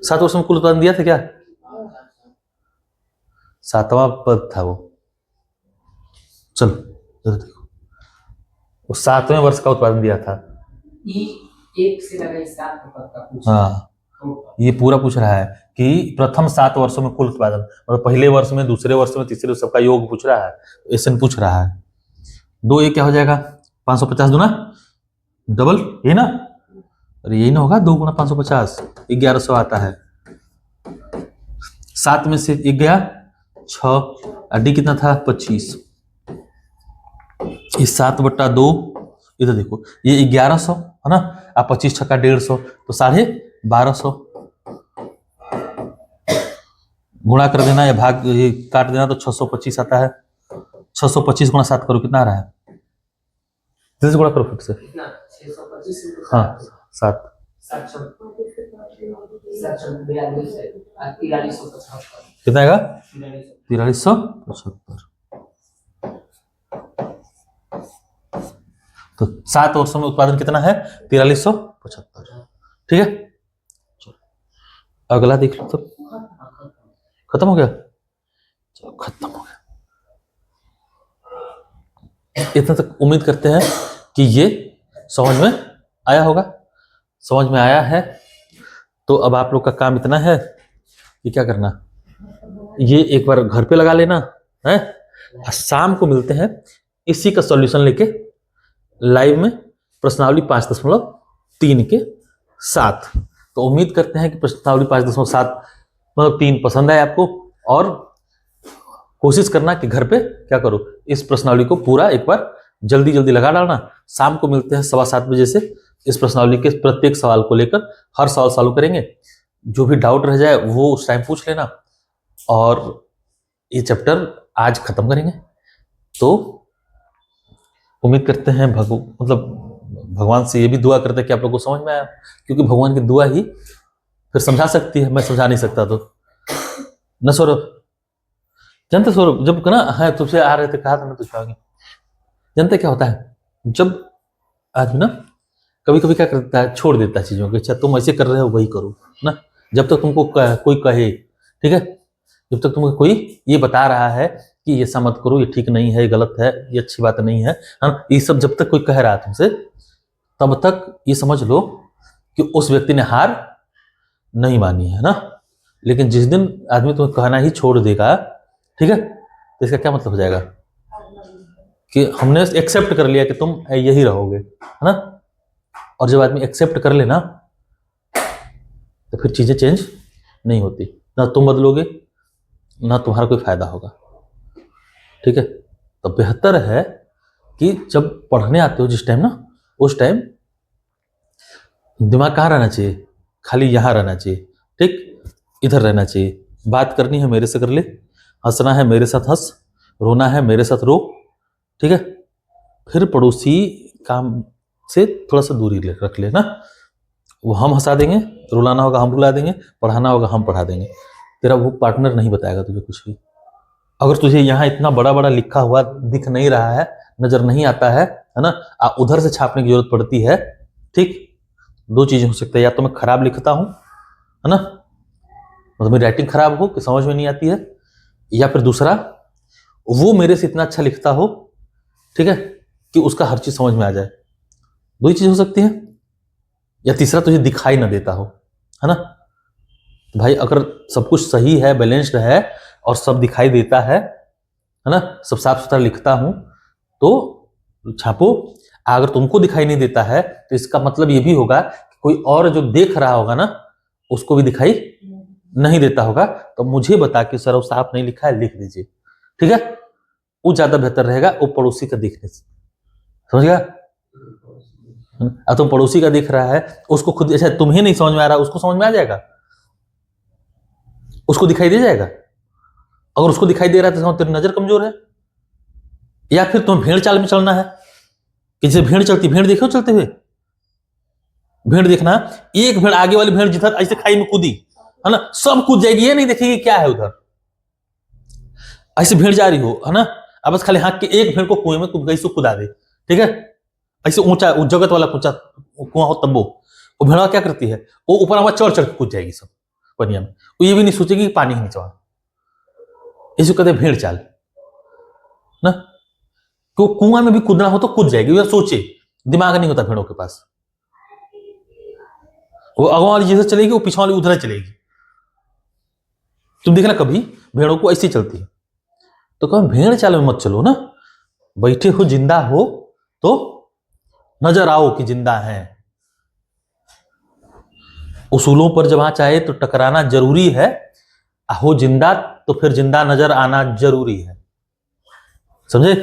7 वर्षों में कुल उत्पादन दिया था क्या? 7वां पद था वो। चलो देखो, वो 7वें वर्ष का उत्पादन दिया था। एक से लगा 7 पद का पूछा। हाँ, ये पूरा पूछ रहा है कि प्रथम 7 वर्षों में कुल उत्पादन, मतलब पहले वर्ष में, दूसरे वर्ष में, तीसरे सबका योग पूछ रहा है। एसएन पूछ रहा है। 2a क्या हो जाएगा? 550 दूना डबल, ये ना? अरे यही ना होगा? 2 गुना 550, 1100 आता है। 7 में से 1 गया 6, डी कितना था? 25। ये 7/2, इधर देखो ये 1100 है ना, आप 25 छक्का 150 तो 1250 गुणा कर देना या भाग ये काट देना तो 625 आता है। 625 गुणा 7 करो, कितना आ रहा है? जल्दी से गुणा करो फिर से। कितना? 625। हाँ 7 कितना आएगा? 4375। तो 7 वर्षों में उत्पादन कितना है? 4375। ठीक है, अगला देख लो। तो खत्म हो गया? चलो खत्म हो गया। इतना तक उम्मीद करते हैं कि ये समझ में आया होगा। समझ में आया है तो अब आप लोग का काम इतना है कि क्या करना, ये एक बार घर पे लगा लेना है, शाम को मिलते हैं इसी का सॉल्यूशन लेके लाइव में प्रश्नावली 5.3 के साथ। तो उम्मीद करते हैं कि प्रश्नावली 5.7 मतलब 3 पसंद आए आपको, और कोशिश करना कि घर पे क्या करो, इस प्रश्नावली को पूरा एक बार जल्दी जल्दी लगा डालना। शाम को मिलते हैं 7:15 बजे से इस प्रश्नावली के प्रत्येक सवाल को लेकर हर सवाल सॉल्व करेंगे। जो भी डाउट रह जाए वो उस टाइम पूछ लेना। और ये चैप्टर आज खत्म करेंगे। तो उम्मीद करते हैं मतलब भगवान से ये भी दुआ करते हैं कि आप लोगों को समझ में आया, क्योंकि भगवान की दुआ ही फिर समझा सकती है, मैं समझा नहीं सकता। तो न सौरभ, जानते सौरभ, जब ना है तुझसे आ रहे थे, कहा था ना तुझे आगे, जानते क्या होता है, जब आदमी ना कभी कभी क्या करता है, छोड़ देता है चीजों को, अच्छा तुम ऐसे कर रहे हो वही करो ना, जब तक तुमको कोई कहे, ठीक है, जब तक तुमको कोई ये बता रहा है कि ये ऐसा मत करो, ये ठीक नहीं है, ये गलत है, ये अच्छी बात नहीं है, ये सब जब तक कोई कह रहा है तुमसे, तब तक ये समझ लो कि उस व्यक्ति ने हार नहीं मानी है ना। लेकिन जिस दिन आदमी तुम्हें कहना ही छोड़ देगा, ठीक है, तो इसका क्या मतलब हो जाएगा कि हमने एक्सेप्ट कर लिया कि तुम यही रहोगे, है ना। और जब आदमी एक्सेप्ट कर लेना तो फिर चीजें चेंज नहीं होती, ना तुम बदलोगे ना तुम्हारा कोई फायदा होगा, ठीक है। तो बेहतर है कि जब पढ़ने आते हो जिस टाइम ना, उस टाइम दिमाग कहाँ रहना चाहिए, खाली यहाँ रहना चाहिए, ठीक, इधर रहना चाहिए। बात करनी है मेरे से कर ले, हंसना है मेरे साथ हंस, रोना है मेरे साथ रो, ठीक है। फिर पड़ोसी काम से थोड़ा सा दूरी रख लेना, वो हम हंसा देंगे, रुलाना होगा हम रुला देंगे, पढ़ाना होगा हम पढ़ा देंगे, तेरा वो पार्टनर नहीं बताएगा तुझे कुछ भी। अगर तुझे यहाँ इतना बड़ा बड़ा लिखा हुआ दिख नहीं रहा है, नजर नहीं आता है ना, उधर से छापने की जरूरत पड़ती है, ठीक, दो चीजें हो सकती है, या तो मैं खराब लिखता हूं, है ना, मतलब मेरी राइटिंग खराब हो कि समझ में नहीं आती है, या फिर दूसरा वो मेरे से इतना अच्छा लिखता हो, ठीक है, कि उसका हर चीज समझ में आ जाए। दो ही चीज हो सकती है, या तीसरा तुझे दिखाई ना देता हो, है ना। तो भाई अगर सब कुछ सही है, बैलेंस्ड है और सब दिखाई देता है ना, सब साफ सुथरा लिखता हूं, तो छापो। अगर तुमको दिखाई नहीं देता है तो इसका मतलब ये भी होगा कि कोई और जो देख रहा होगा ना, उसको भी दिखाई नहीं देता होगा, तो मुझे बता कि सर वो साफ नहीं लिखा है, लिख दीजिए, ठीक है। वो ज्यादा बेहतर रहेगा वो पड़ोसी का देखने से, समझ गया। तुम पड़ोसी का देख रहा है, उसको खुद, अच्छा तुम्हें नहीं समझ में आ रहा, उसको समझ में आ जाएगा, उसको दिखाई दे जाएगा। अगर उसको दिखाई दे रहा है तो तेरी नजर कमजोर है, या फिर तुम्हें भेड़ चाल में चलना है, कि जैसे भेड़ चलती, भेड़ देखो चलते हुए, भेड़ देखना, एक भेड़ आगे वाली भेड़ जिधर ऐसे खाई में कूदी, है ना, सब कूद जाएगी, ये नहीं देखेगी क्या है उधर। ऐसे भेड़ जा रही हो, है ना, अब बस खाली हाथ के एक भेड़ को कुएं में कूद गई, सो कूदा दे, ठीक है। ऐसे ऊंचा जगत वाला ऊंचा कुआं हो तब वो भेड़ा क्या करती है, वो ऊपर आवाज चढ़ चढ़ के कूद जाएगी सब पनिया में, वो ये भी नहीं सोचेगी कि पानी ही नीचे, इसे कहते हैं भेड़ चाल ना। तो कुआं में भी कूदना हो तो कूद जाएगी, वो सोचे, दिमाग नहीं होता भेड़ों के पास, वो अगवा वाली जिधर चलेगी वो पीछे वाली उधर चलेगी। तुम देखना कभी भेड़ों को ऐसी चलती है, तो कभी भेड़ चाल में मत चलो ना, बैठे हो जिंदा हो तो नजर आओ कि जिंदा है। उसूलों पर जब चाहे तो टकराना जरूरी है, हो जिंदा तो फिर जिंदा नजर आना जरूरी है, समझे।